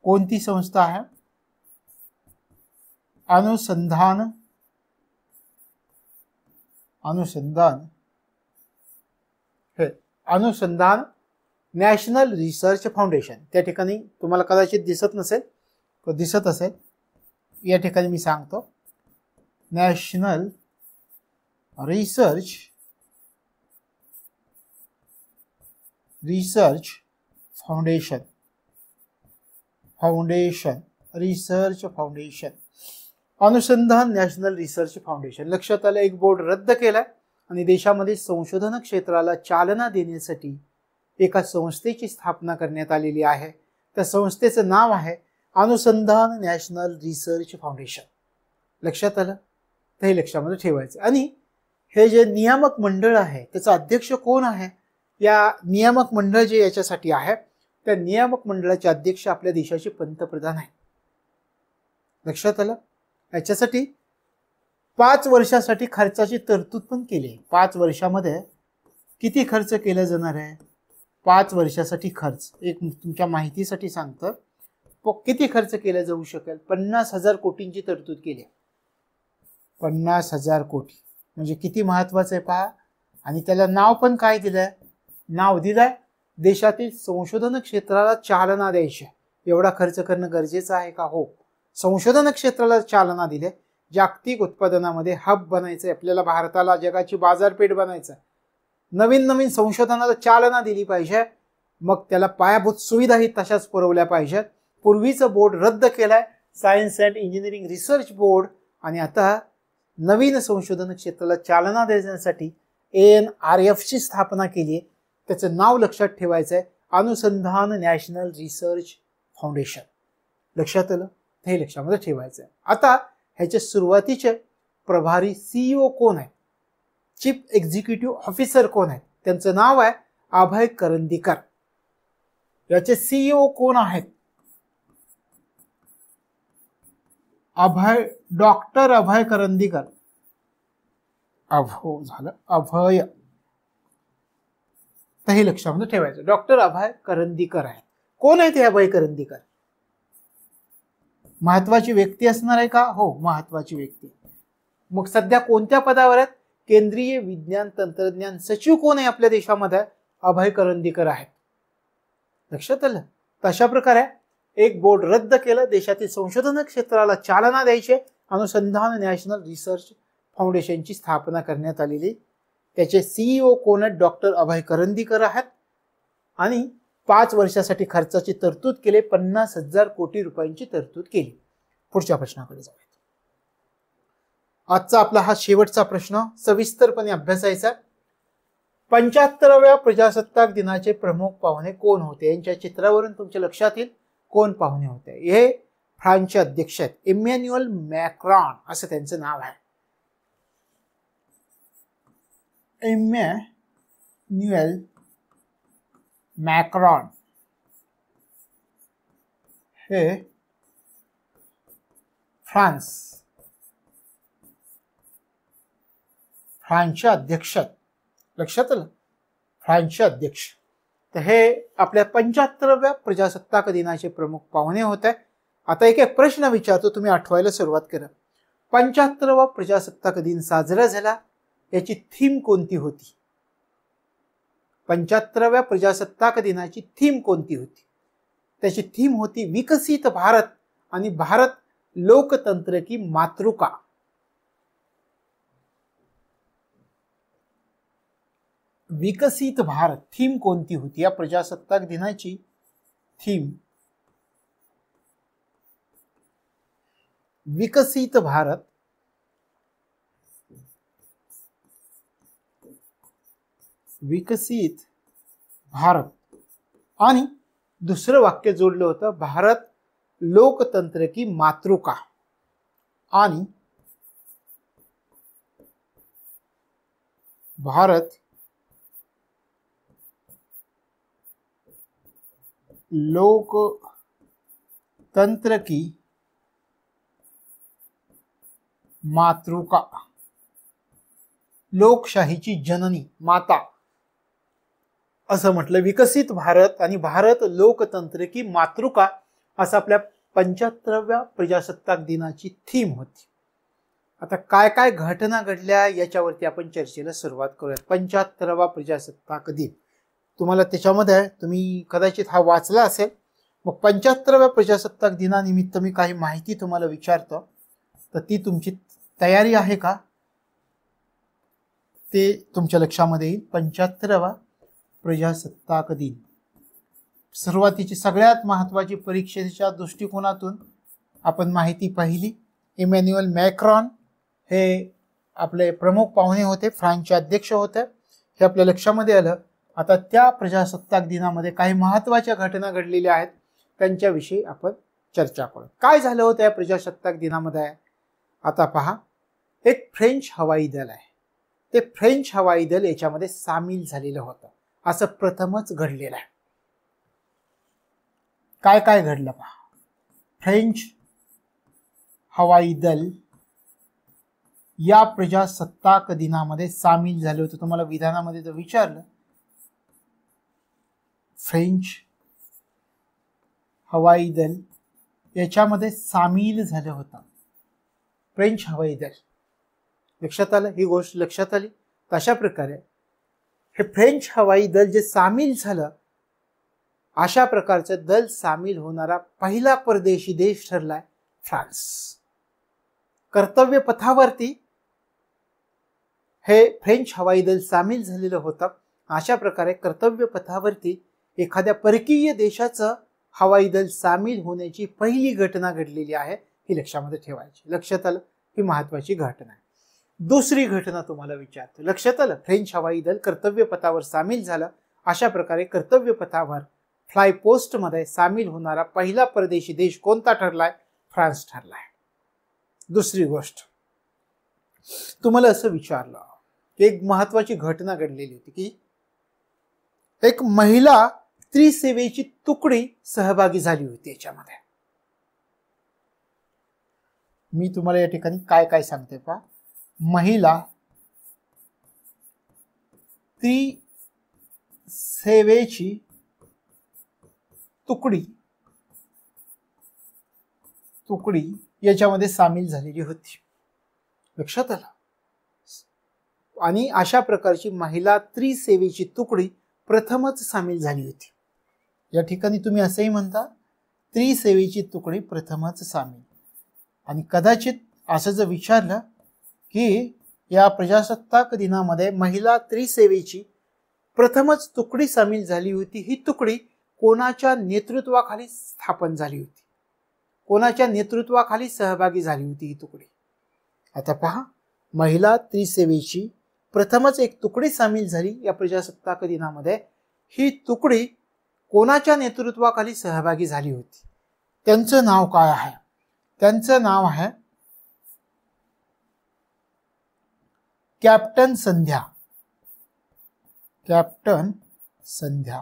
कोणती संस्था आहे? अनुसंधान नॅशनल रिसर्च फाउंडेशन. त्या ठिकाणी तुम्हाला कदाचित दिसत नसेल, दिसत असेल, या ठिकाणी मी सांगतो, नॅशनल रिसर्च फाउंडेशन. अनुसंधान नॅशनल रिसर्च फाउंडेशन. लक्षात आलं, एक बोर्ड रद्द केलाय आणि देशामध्ये संशोधन क्षेत्राला चालना देण्यासाठी एका संस्थेची स्थापना करण्यात आलेली आहे. त्या संस्थेचं नाव आहे अनुसंधान नॅशनल रिसर्च फाउंडेशन. लक्षात आलं, तर हे लक्षामध्ये ठेवायचं. आणि हे जे नियामक मंडळ आहे त्याचा अध्यक्ष कोण आहे? या नियामक मंडळ जे याच्यासाठी आहे, त्या नियामक मंडळाचे अध्यक्ष आपल्या देशाचे पंतप्रधान आहे. लक्षात आलं. याच्यासाठी 5 वर्षासाठी खर्चाची तरतूद पण केली आहे. 5 वर्षामध्ये किती खर्च केला जाणार आहे? 5 वर्षासाठी खर्च, एक तुमच्या माहितीसाठी सांगतो, किती खर्च केला जाऊ शकेल? 50,000 कोटींची तरतूद केली. 50,000 कोटी म्हणजे किती महत्वाचं आहे पहा. आणि त्याला नाव पण काय दिलंय? नाव दिलंय देशातील संशोधन क्षेत्राला चालना द्यायची. एवढा खर्च करणं गरजेचं आहे का? हो. संशोधन क्षेत्राला चालना दिली, जागतिक उत्पादनामध्ये हब बनायचं, आपल्याला भारताला जगाची बाजारपेठ बनायचं, नवीन संशोधनाला चालना दिली पाहिजे. मग त्याला पायाभूत सुविधाही तशाच पुरवल्या पाहिजेत. पूर्वीचं बोर्ड रद्द केलाय, science and engineering research board, आणि आता नवीन संशोधन क्षेत्राला चालना देण्यासाठी ANRF ची स्थापना केली आहे. त्याचं नाव लक्षात ठेवायचं आहे, अनुसंधान नॅशनल रिसर्च फाउंडेशन. लक्षात आलं, हे लक्षामध्ये ठेवायचं आहे. आता ह्याचे सुरुवातीचे प्रभारी CEO कोण आहे? चीफ एक्झिक्युटिव्ह ऑफिसर कोण आहे? त्यांचं नाव आहे अभय करंदीकर. याचे CEO कोण आहेत? डॉक्टर अभय करंदीकर. अभय, तर हे लक्षामध्ये ठेवायचं, डॉक्टर अभय करंदीकर आहेत. कोण आहेत हे अभय करंदीकर? महत्वाची व्यक्ती असणार आहे का? हो, महत्वाची व्यक्ती. मग सध्या कोणत्या पदावर आहेत? केंद्रीय विज्ञान तंत्रज्ञान सचिव कोण आहे आपल्या देशामध्ये? अभय करंदीकर आहेत. लक्षात आलं. तशा प्रकारे एक बोर्ड रद्द केलं, देशातील संशोधन क्षेत्राला चालना द्यायची, अनुसंधान नॅशनल रिसर्च फाउंडेशनची स्थापना करण्यात आलेली. त्याचे CEO कोण आहेत? डॉक्टर अभय करंदीकर आहेत. आणि 5 वर्षासाठी खर्चाची तरतूद केली, 50,000 कोटी रुपयांची तरतूद केली. पुढच्या प्रश्नाकडे जाऊया. आजचा आपला हा शेवटचा प्रश्न सविस्तरपणे अभ्यासायचा. 75व्या प्रजासत्ताक दिनाचे प्रमुख पाहुणे कोण होते? यांच्या चित्रावरून तुमच्या लक्षात येईल कोण पाहुणे होते. हे फ्रान्सचे अध्यक्ष आहेत, इमॅन्युअल मॅक्रॉन असं त्यांचं नाव आहे. इमॅन्युअल मॅक्रॉन हे फ्रान्सचे अध्यक्ष. लक्षात आलं, फ्रान्सचे अध्यक्ष. तर हे आपल्या 75व्या प्रजासत्ताक दिनाचे प्रमुख पाहुणे होते. आता एक प्रश्न विचारतो, तुम्ही आठवायला सुरुवात करा. 75वा प्रजासत्ताक दिन साजरा झाला, याची थीम कोणती होती? 75व्या प्रजासत्ताक दिनाची थीम कोणती होती? त्याची थीम होती विकसित भारत आणि भारत लोकतंत्र की मातृका. विकसित भारत थीम कोणती होती? या प्रजासत्ताक दिनाची थीम विकसित भारत. विकसित भारत आणि दुसरं वाक्य जोडलं होतं, भारत लोकतंत्र की मातृका. आणि भारत लोकतंत्र की मातृका, लोकशाहीची जननी माता असं म्हटलं. विकसित भारत आणि भारत लोकतंत्र की मातृका असं आपल्या 75व्या प्रजासत्ताक दिनाची थीम होती. आता काय काय घटना घडल्या याच्यावरती आपण चर्चेला सुरुवात करूयात. 75वा प्रजासत्ताक दिन, तुम्हाला त्याच्यामध्ये तुम्ही कदाचित हा वाचला असेल. मग 75व्या प्रजासत्ताक दिनानिमित्त मी काही माहिती तुम्हाला विचारतो, तर ती तुमची तयारी आहे का ते तुमच्या लक्षामध्ये येईल. 75वा प्रजासत्ताक दिन, सुरुवातीची सगळ्यात महत्वाची परीक्षेच्या दृष्टिकोनातून आपण माहिती पाहिली. इमॅन्युअल मॅक्रॉन हे आपले प्रमुख पाहुणे होते, फ्रान्सचे अध्यक्ष होते, हे आपल्या लक्षामध्ये आलं. आता त्या प्रजासत्ताक दिनामध्ये काही महत्वाच्या घटना घडलेल्या आहेत, त्यांच्याविषयी आपण चर्चा करू. काय झालं होतं या प्रजासत्ताक दिनामध्ये? आता पहा, एक फ्रेंच हवाई दल आहे, ते फ्रेंच हवाई दल याच्यामध्ये सामील झालेलं होतं, असं प्रथमच घडलेलं आहे. काय काय घडलं पहा. फ्रेंच हवाई दल या प्रजासत्ताक दिनामध्ये सामील झाले होते. तुम्हाला विधानामध्ये जर विचारलं फ्रेंच हवाई दल याच्यामध्ये सामील झालं होतं, फ्रेंच हवाई दल. लक्षात आलं, ही गोष्ट लक्षात आली. तशा प्रकारे हे फ्रेंच हवाई दल जे सामील झालं, अशा प्रकारचं दल सामील होणारा पहिला परदेशी देश ठरलाय फ्रान्स. कर्तव्य पथावरती हे फ्रेंच हवाई दल सामील झालेलं होतं. अशा प्रकारे कर्तव्य पथावरती एखाद्या परकीय देशाचं हवाई दल सामील होण्याची पहिली घटना घडलेली आहे, ही लक्षामध्ये ठेवायची. लक्षात आलं, ही महत्वाची घटना आहे. दुसरी घटना तुम्हाला विचारतो, लक्षात आलं, फ्रेंच हवाई दल कर्तव्य पथावर सामील झालं. अशा प्रकारे कर्तव्य पथावर फ्लाय पोस्ट मध्ये सामील होणारा पहिला परदेशी देश कोणता ठरलाय? फ्रान्स ठरलाय. दुसरी गोष्ट तुम्हाला असं विचारलं की एक महत्वाची घटना घडलेली होती की एक महिला त्रिसेवेची तुकडी सहभागी झाली होती याच्यामध्ये. मी तुम्हाला या ठिकाणी काय काय सांगते पहा. महिला त्रिसेवेची तुकडी याच्यामध्ये सामील झालेली होती. लक्षात आलं. आणि अशा प्रकारची महिला त्रिसेवेची तुकडी प्रथमच सामील झाली होती. या ठिकाणी तुम्ही असंही म्हणता, त्रिसेवेची तुकडी प्रथमच सामील. आणि कदाचित असं जर विचारलं की या प्रजासत्ताक दिनामध्ये महिला त्रिसेवेची प्रथमच तुकडी सामील झाली होती, ही तुकडी कोणाच्या नेतृत्वाखाली स्थापन झाली होती, कोणाच्या नेतृत्वाखाली सहभागी झाली होती ही तुकडी? आता पहा, महिला त्रिसेवेची प्रथमच एक तुकडी सामील झाली या प्रजासत्ताक दिनामध्ये. ही तुकडी कोणाच्या नेतृत्वाखाली सहभागी झाली होती? त्यांचं नाव काय आहे? त्यांचं नाव आहे कॅप्टन संध्या. कॅप्टन संध्या.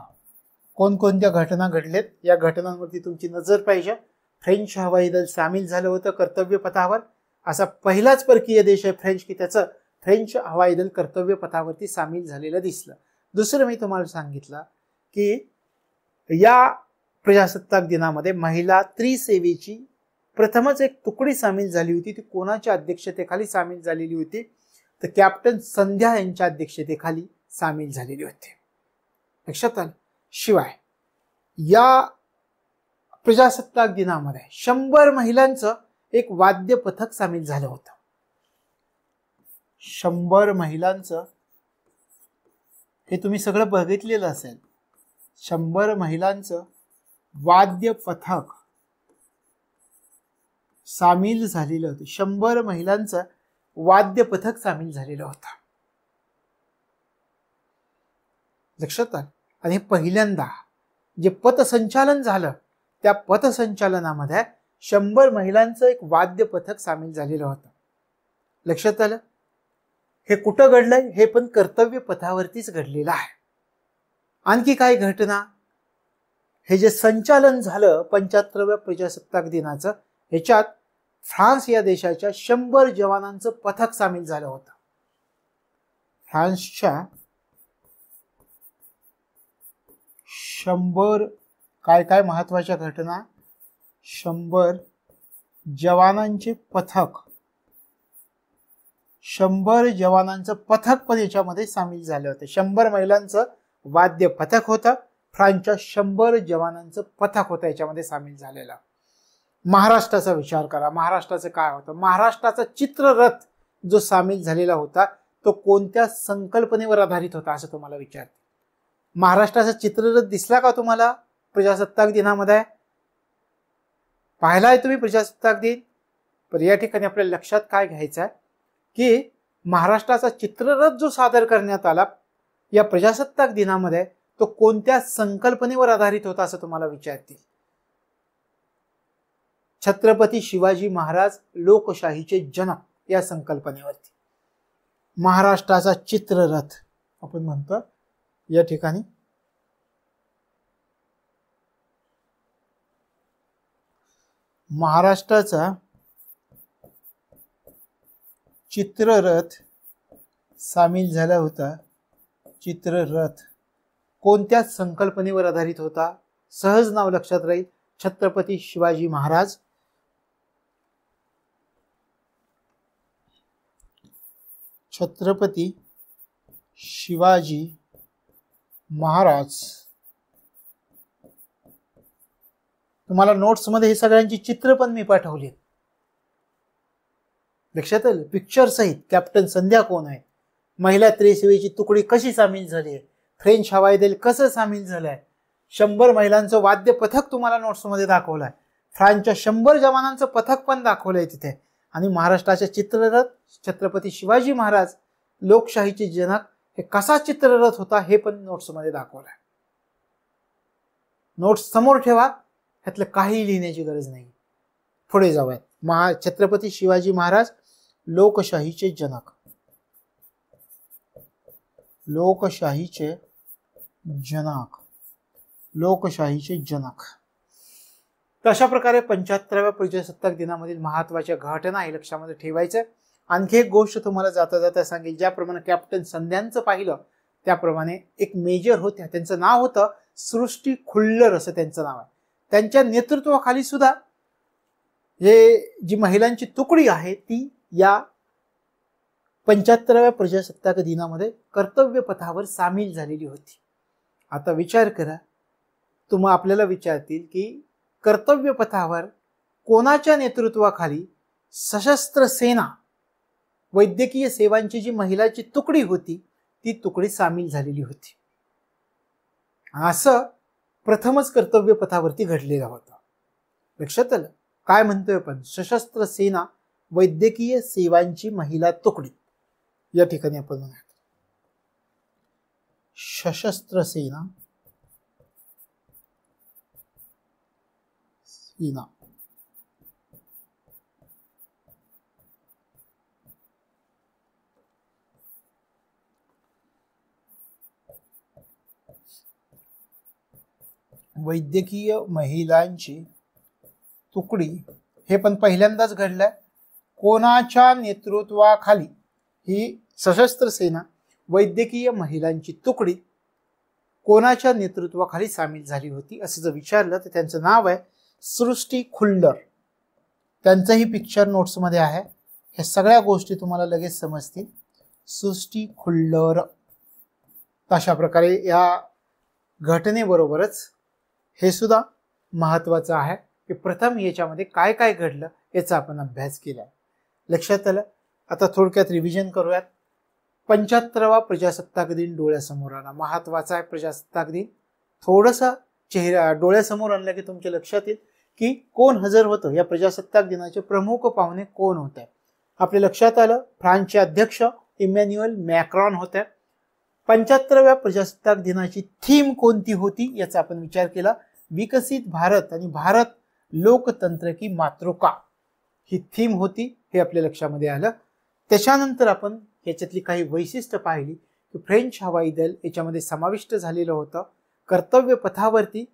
कोणकोणत्या घटना घडल्यात या घटनांवरती तुमची नजर पाहिजे. फ्रेंच हवाई दल सामील झालं होतं कर्तव्य पथावर. असा पहिलाच परकीय देश आहे फ्रेंच की त्याचं फ्रेंच हवाई दल कर्तव्य पथावरती सामील झालेलं दिसलं. दुसरं मी तुम्हाला सांगितलं की या प्रजासत्ताक दिनामध्ये महिला त्रिसेवेची प्रथमच एक तुकडी सामील झाली होती. ती कोणाच्या अध्यक्षतेखाली सामील झालेली होती? तर कॅप्टन संध्या यांच्या अध्यक्षतेखाली सामील झालेली होती. लक्षात आलं. शिवाय या प्रजासत्ताक दिनामध्ये 100 महिलांचं एक वाद्य पथक सामील झालं होतं. 100 महिलांचं, हे तुम्ही सगळं बघितलेलं असेल. 100 महिलांचं वाद्य पथक सामील झालेलं होतं. 100 महिलांचं वाद्य पथक सामील झालेलं होतं. लक्षात आलं. आणि पहिल्यांदा जे पथसंचालन झालं त्या पथसंचालनामध्ये 100 महिलांचं एक वाद्य पथक सामील झालेलं होतं. लक्षात आलं. हे कुठं घडलंय? हे पण कर्तव्य पथावरतीच घडलेलं आहे. आणखी काय घटना? हे जे संचालन झालं 75व्या प्रजासत्ताक दिनाचं, ह्याच्यात फ्रान्स या देशाच्या 100 जवानांचं पथक सामील झालं होतं. फ्रान्सच्या 100 काय काय महत्वाच्या घटना 100 जवानांचे पथक, 100 जवानांचं पथक पण याच्यामध्ये सामील झाले होते. 100 महिलांचं वाद्य पथक होतं, फ्रान्सच्या 100 जवानांचं पथक होतं याच्यामध्ये सामील झालेलं. महाराष्ट्राचा विचार करा, महाराष्ट्राचं काय होतं. महाराष्ट्राचा चित्ररथ जो सामील झालेला होता तो कोणत्या संकल्पनेवर आधारित होता असं तुम्हाला विचारते. महाराष्ट्राचा चित्ररथ दिसला का तुम्हाला प्रजासत्ताक दिनामध्ये? पाहिलाय तुम्ही प्रजासत्ताक दिन? पण या ठिकाणी आपल्याला लक्षात काय घ्यायचं आहे की महाराष्ट्राचा चित्ररथ जो सादर करण्यात आला या प्रजासत्ताक दिनामध्ये तो कोणत्या संकल्पनेवर आधारित होता असं तुम्हाला विचारतील. छत्रपती शिवाजी महाराज लोकशाहीचे जनक या संकल्पनेवरती महाराष्ट्राचा चित्ररथ आपण म्हणतो या ठिकाणी. महाराष्ट्राचा चित्ररथ सामील झाला होता. चित्ररथ कोणत्या संकल्पनेवर आधारित होता? सहज नाव लक्षात राहील, छत्रपती शिवाजी महाराज. छत्रपती शिवाजी महाराज. तुम्हाला नोट्स मध्ये हे सगळ्यांची चित्र पण मी पाठवली, लक्षात आलं, पिक्चर सहित. कॅप्टन संध्या कोण आहे, महिला त्रिसेवेची तुकडी कशी सामील झाली, फ्रेंच हवाई दल कसं सामील झालंय, 100 महिलांचं वाद्य पथक तुम्हाला नोट्स मध्ये दाखवलंय, फ्रान्सच्या 100 जवानांचं पथक पण दाखवलंय तिथे, आणि महाराष्ट्राच्या चित्ररथ छत्रपती शिवाजी महाराज लोकशाहीचे जनक हे कसा चित्ररथ होता हे पण नोट्स मध्ये दाखवलंय. नोट्स समोर ठेवा, ह्यातलं काही लिहिण्याची गरज नाही. पुढे जाऊयात. छत्रपती शिवाजी महाराज लोकशाहीचे जनक. लोकशाहीचे जनक. लोकशाहीचे जनक. तर अशा प्रकारे 75व्या प्रजासत्ताक दिनामधील महत्वाच्या घटना हे लक्षामध्ये ठेवायचं. आणखी एक गोष्ट तुम्हाला जाता जाता सांगेल. ज्याप्रमाणे कॅप्टन संध्यांचं पाहिलं त्याप्रमाणे एक मेजर होत्या, त्यांचं नाव होतं सृष्टी खुल्लर असं त्यांचं नाव आहे. त्यांच्या नेतृत्वाखाली सुद्धा हे जी महिलांची तुकडी आहे ती या 75व्या प्रजासत्ताक दिनामध्ये कर्तव्य पथावर सामील झालेली होती. आता विचार करा, आपल्याला विचारतील की कर्तव्य पथावर कोणाच्या नेतृत्वाखाली सशस्त्र सेना वैद्यकीय सेवांची जी महिलाची तुकडी होती ती तुकडी सामील झालेली होती. असं प्रथमच कर्तव्य पथावरती घडलेलं होतं. लक्षात आलं काय म्हणतोय आपण? सशस्त्र सेना वैद्यकीय सेवांची महिला तुकडी. या ठिकाणी आपण म्हणूया सशस्त्र सेना सेना वैद्यकीय महिलांची तुकडी हे पण पहिल्यांदाच घडलंय. कोणाच्या नेतृत्वाखाली ही सशस्त्र सेना वैद्यकीय महिलांची तुकडी कोणाच्या नेतृत्वाखाली सामील झाली होती असं जर विचारलं तर त्यांचं नाव आहे सृष्टी खुल्लर. त्यांचंही पिक्चर नोट्स मध्ये आहे. हे सगळ्या गोष्टी तुम्हाला लगेच समजतील. सृष्टी खुल्लर. अशा प्रकारे या घटनेबरोबरच हे सुद्धा महत्वाचं आहे की प्रथम याच्यामध्ये काय काय घडलं याचा आपण अभ्यास केलाय. लक्षात आलं. आता थोडक्यात रिव्हिजन करूयात. 75वा प्रजासत्ताक दिन डोळ्यासमोर आला. महत्वाचा आहे प्रजासत्ताक दिन. थोडंसं चेहरा डोळ्यासमोर आणलं की तुमच्या लक्षात येईल की कोण हजर होतं. या प्रजासत्ताक दिनाचे प्रमुख पाहुणे कोण होते. आपल्या लक्षात आलं फ्रान्सचे अध्यक्ष इमॅन्युएल मॅक्रॉन होते. 75व्या प्रजासत्ताक दिनाची थीम कोणती होती याचा आपण विचार केला. विकसित भारत आणि भारत लोकतंत्र की मातृका ही थीम होती. हे आपल्या लक्षामध्ये आलं. त्याच्यानंतर आपण याच्यातली काही वैशिष्ट्य पाहिली की फ्रेंच हवाई दल याच्यामध्ये समाविष्ट झालेलं होतं. कर्तव्य पथावरती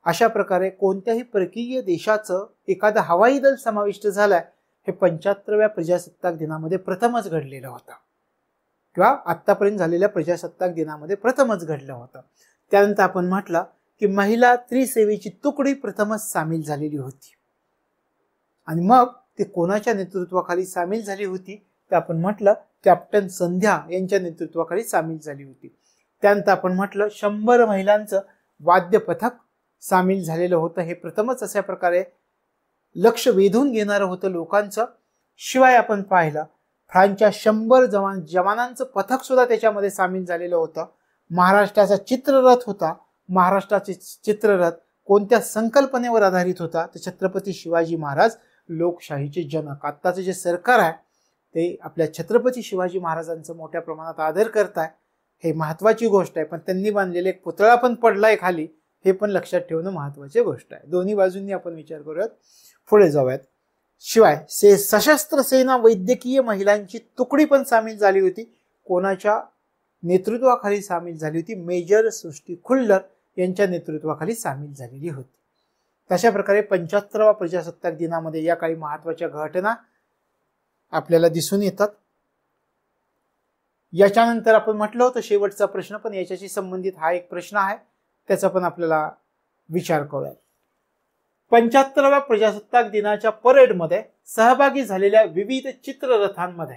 अशा प्रकारे कोणत्याही परकीय देशाचं एखादं हवाई दल समाविष्ट झालंय हे 75व्या प्रजासत्ताक दिनामध्ये प्रथमच घडलेलं होतं किंवा आतापर्यंत झालेल्या प्रजासत्ताक दिनामध्ये प्रथमच घडलं होतं. त्यानंतर आपण म्हटलं की महिला त्रिसेवेची तुकडी प्रथमच सामील झालेली होती. आणि मग ते कोणाच्या नेतृत्वाखाली सामील झाली होती, तर आपण म्हटलं कॅप्टन संध्या यांच्या नेतृत्वाखाली सामील झाली होती. त्यानंतर आपण म्हटलं 100 महिलांचं वाद्य पथक सामील झालेलं होतं. हे प्रथमच अशा प्रकारे लक्ष वेधून घेणारं होतं लोकांचं. शिवाय आपण पाहिलं फ्रान्सच्या 100 जवानांचं पथक सुद्धा त्याच्यामध्ये सामील झालेलं होतं. महाराष्ट्राचा चित्ररथ होता. महाराष्ट्राचे चित्ररथ कोणत्या संकल्पनेवर आधारित होता, तर छत्रपती शिवाजी महाराज लोकशाहीचे जनक. आत्ताचं जे सरकार आहे ते आपल्या छत्रपती शिवाजी महाराजांचं मोठ्या प्रमाणात आदर करत आहे, हे महत्वाची गोष्ट आहे. पण त्यांनी बांधलेले एक पुतळा पण पडलाय खाली, हे पण लक्षात ठेवणं महत्वाची गोष्ट आहे. दोन्ही बाजूंनी आपण विचार करूयात. पुढे जाऊयात. शिवाय सशस्त्र सेना वैद्यकीय महिलांची तुकडी पण सामील झाली होती. कोणाच्या नेतृत्वाखाली सामील झाली होती? मेजर सृष्टी खुल्लर यांच्या नेतृत्वाखाली सामील झालेली होती. तशा प्रकारे 75वा प्रजासत्ताक दिनामध्ये या काही महत्वाच्या घटना आपल्याला दिसून येतात. याच्यानंतर आपण म्हटलं होतं शेवटचा प्रश्न, पण याच्याशी संबंधित हा एक प्रश्न आहे, त्याचा पण आपल्याला विचार करूया. 75व्या प्रजासत्ताक दिनाच्या परेडमध्ये सहभागी झालेल्या विविध चित्ररथांमध्ये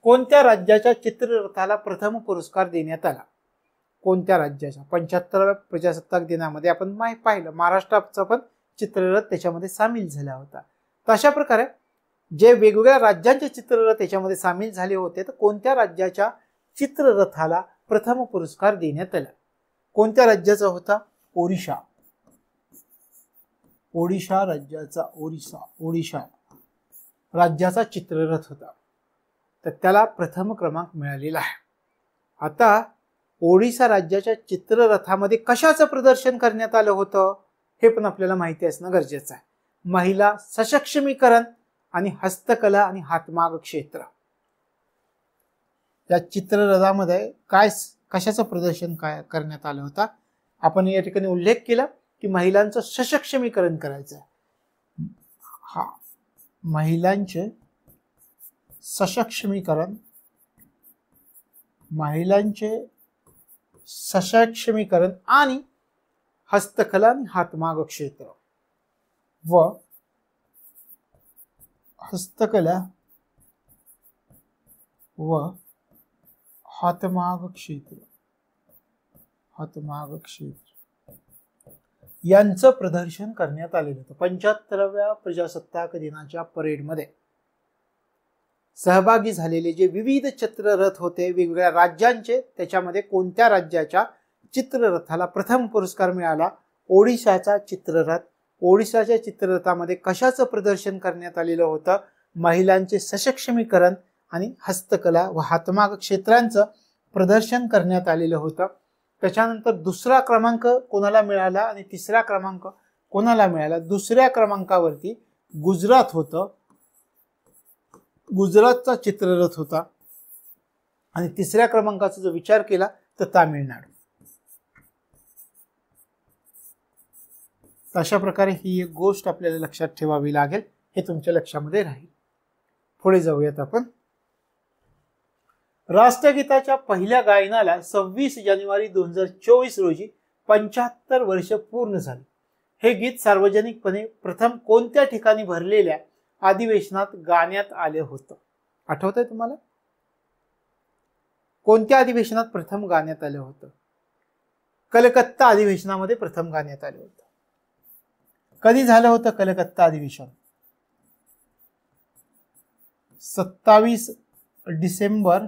कोणत्या राज्याच्या चित्ररथाला प्रथम पुरस्कार देण्यात आला? कोणत्या राज्याच्या? 75व्या प्रजासत्ताक दिनामध्ये आपण पाहिलं महाराष्ट्राचा पण चित्ररथ त्याच्यामध्ये सामील झाला होता. तर अशा प्रकारे जे वेगवेगळ्या राज्यांचे चित्ररथ त्याच्यामध्ये सामील झाले होते, तर कोणत्या राज्याच्या चित्ररथाला प्रथम पुरस्कार देण्यात आला? कोणत्या राज्याचा होता? ओडिशा. ओडिशा राज्याचा ओडिशा राज्याचा चित्ररथ होता, तर त्याला प्रथम क्रमांक मिळालेला आहे. आता ओडिशा राज्याच्या चित्ररथामध्ये कशाचं प्रदर्शन करण्यात आलं होतं हे पण आपल्याला माहिती असणं गरजेचं आहे. महिला सशक्तीकरण आणि हस्तकला आणि हातमाग क्षेत्र या चित्ररथामध्ये कशाचं प्रदर्शन करण्यात आलं होतं? आपण या ठिकाणी उल्लेख केला की महिलांचं सशक्तीकरण करायचं. हा, महिलांचे सशक्तीकरण, आणि हस्तकला आणि हातमाग क्षेत्र व हस्तकला व हातमाग क्षेत्र यांचं प्रदर्शन करण्यात आलेलं होतं. 75व्या प्रजासत्ताक दिनाच्या परेडमध्ये सहभागी झालेले जे विविध चित्ररथ होते वेगवेगळ्या राज्यांचे, त्याच्यामध्ये कोणत्या राज्याच्या चित्ररथाला प्रथम पुरस्कार मिळाला? ओडिशाचा चित्ररथ. ओडिशाच्या चित्ररथामध्ये कशाचं प्रदर्शन करण्यात आलेलं होतं? महिलांचे सशक्तीकरण आणि हस्तकला व हातमाग क्षेत्रांचं प्रदर्शन करण्यात आलेलं होतं. त्याच्यानंतर दुसरा क्रमांक कोणाला मिळाला आणि तिसरा क्रमांक कोणाला मिळाला? दुसऱ्या क्रमांकावरती गुजरात होतं, गुजरातचा चित्ररथ होता. आणि तिसऱ्या क्रमांकाचा जर विचार केला तर तामिळनाडू. अशा प्रकारे ही एक गोष्ट आपल्याला लक्षात ठेवावी लागेल, हे तुमच्या लक्षामध्ये राहील. पुढे जाऊयात आपण. राष्ट्रगीताच्या पहिल्या गायनाला 26 जानेवारी 2024 रोजी 75 वर्ष पूर्ण झाली. हे गीत सार्वजनिकपणे प्रथम कोणत्या ठिकाणी भरलेल्या अधिवेशनात गाण्यात आले होतं? आठवतंय तुम्हाला? कोणत्या अधिवेशनात प्रथम गाण्यात आलं होतं? कलकत्ता अधिवेशनामध्ये प्रथम गाण्यात आलं होतं. कधी झालं होतं कलकत्ता अधिवेशन? 27 डिसेंबर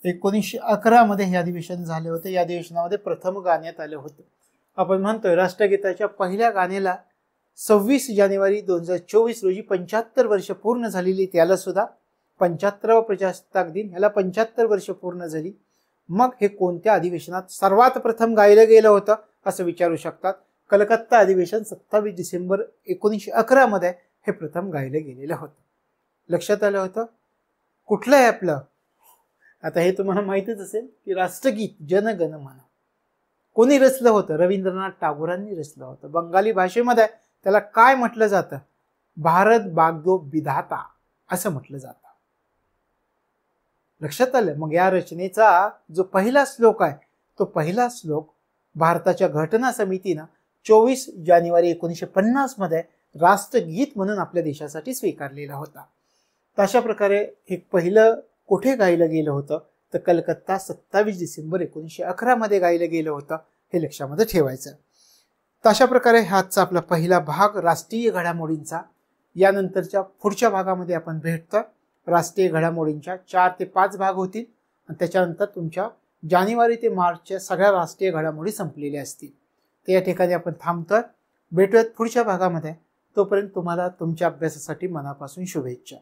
1911 मध्ये हे अधिवेशन झाले होते. या अधिवेशनामध्ये प्रथम गाण्यात आलं होतं. आपण म्हणतोय राष्ट्रगीताच्या पहिल्या गाण्याला 26 जानेवारी 2024 रोजी 75 वर्ष पूर्ण झालेली, त्याला सुद्धा 75वा प्रजासत्ताक दिन, ह्याला 75 वर्ष पूर्ण झाली. मग हे कोणत्या अधिवेशनात सर्वात प्रथम गायलं गेलं होतं असं विचारू शकतात. कलकत्ता अधिवेशन 27 डिसेंबर 1911 मध्ये हे प्रथम गायलं गेलेलं होतं. लक्षात आलं होतं? कुठलं आहे आपलं? आता हे तुम्हाला माहितीच असेल की राष्ट्रगीत जन गण मन कोणी रचलं होतं? रवींद्रनाथ टागोरांनी रचलं होतं. बंगाली भाषेमध्ये त्याला काय म्हटलं जातं? भारत भाग्यो विधाता असं म्हटलं जातं. लक्षात आलं? मग या रचनेचा जो पहिला श्लोक आहे, तो पहिला श्लोक भारताच्या घटना समितीनं 24 जानेवारी 1950 मध्ये राष्ट्रगीत म्हणून आपल्या देशासाठी स्वीकारलेला होता. तशा प्रकारे हे पहिलं कुठे गायलं गेलं होतं तर कलकत्ता 27 डिसेंबर 1911 मध्ये गायलं गेलं होतं. हे लक्षामध्ये ठेवायचं. तशा प्रकारे हा आजचा आपला पहिला भाग राष्ट्रीय घडामोडींचा. यानंतरच्या पुढच्या भागामध्ये आपण भेटतो. राष्ट्रीय घडामोडींच्या 4 ते 5 भाग होतील आणि त्याच्यानंतर तुमच्या जानेवारी ते मार्चच्या सगळ्या राष्ट्रीय घडामोडी संपलेल्या असतील. तर या ठिकाणी आपण थांबतोय. भेटूयात पुढच्या भागामध्ये. तोपर्यंत तुम्हाला तुमच्या अभ्यासासाठी मनापासून शुभेच्छा.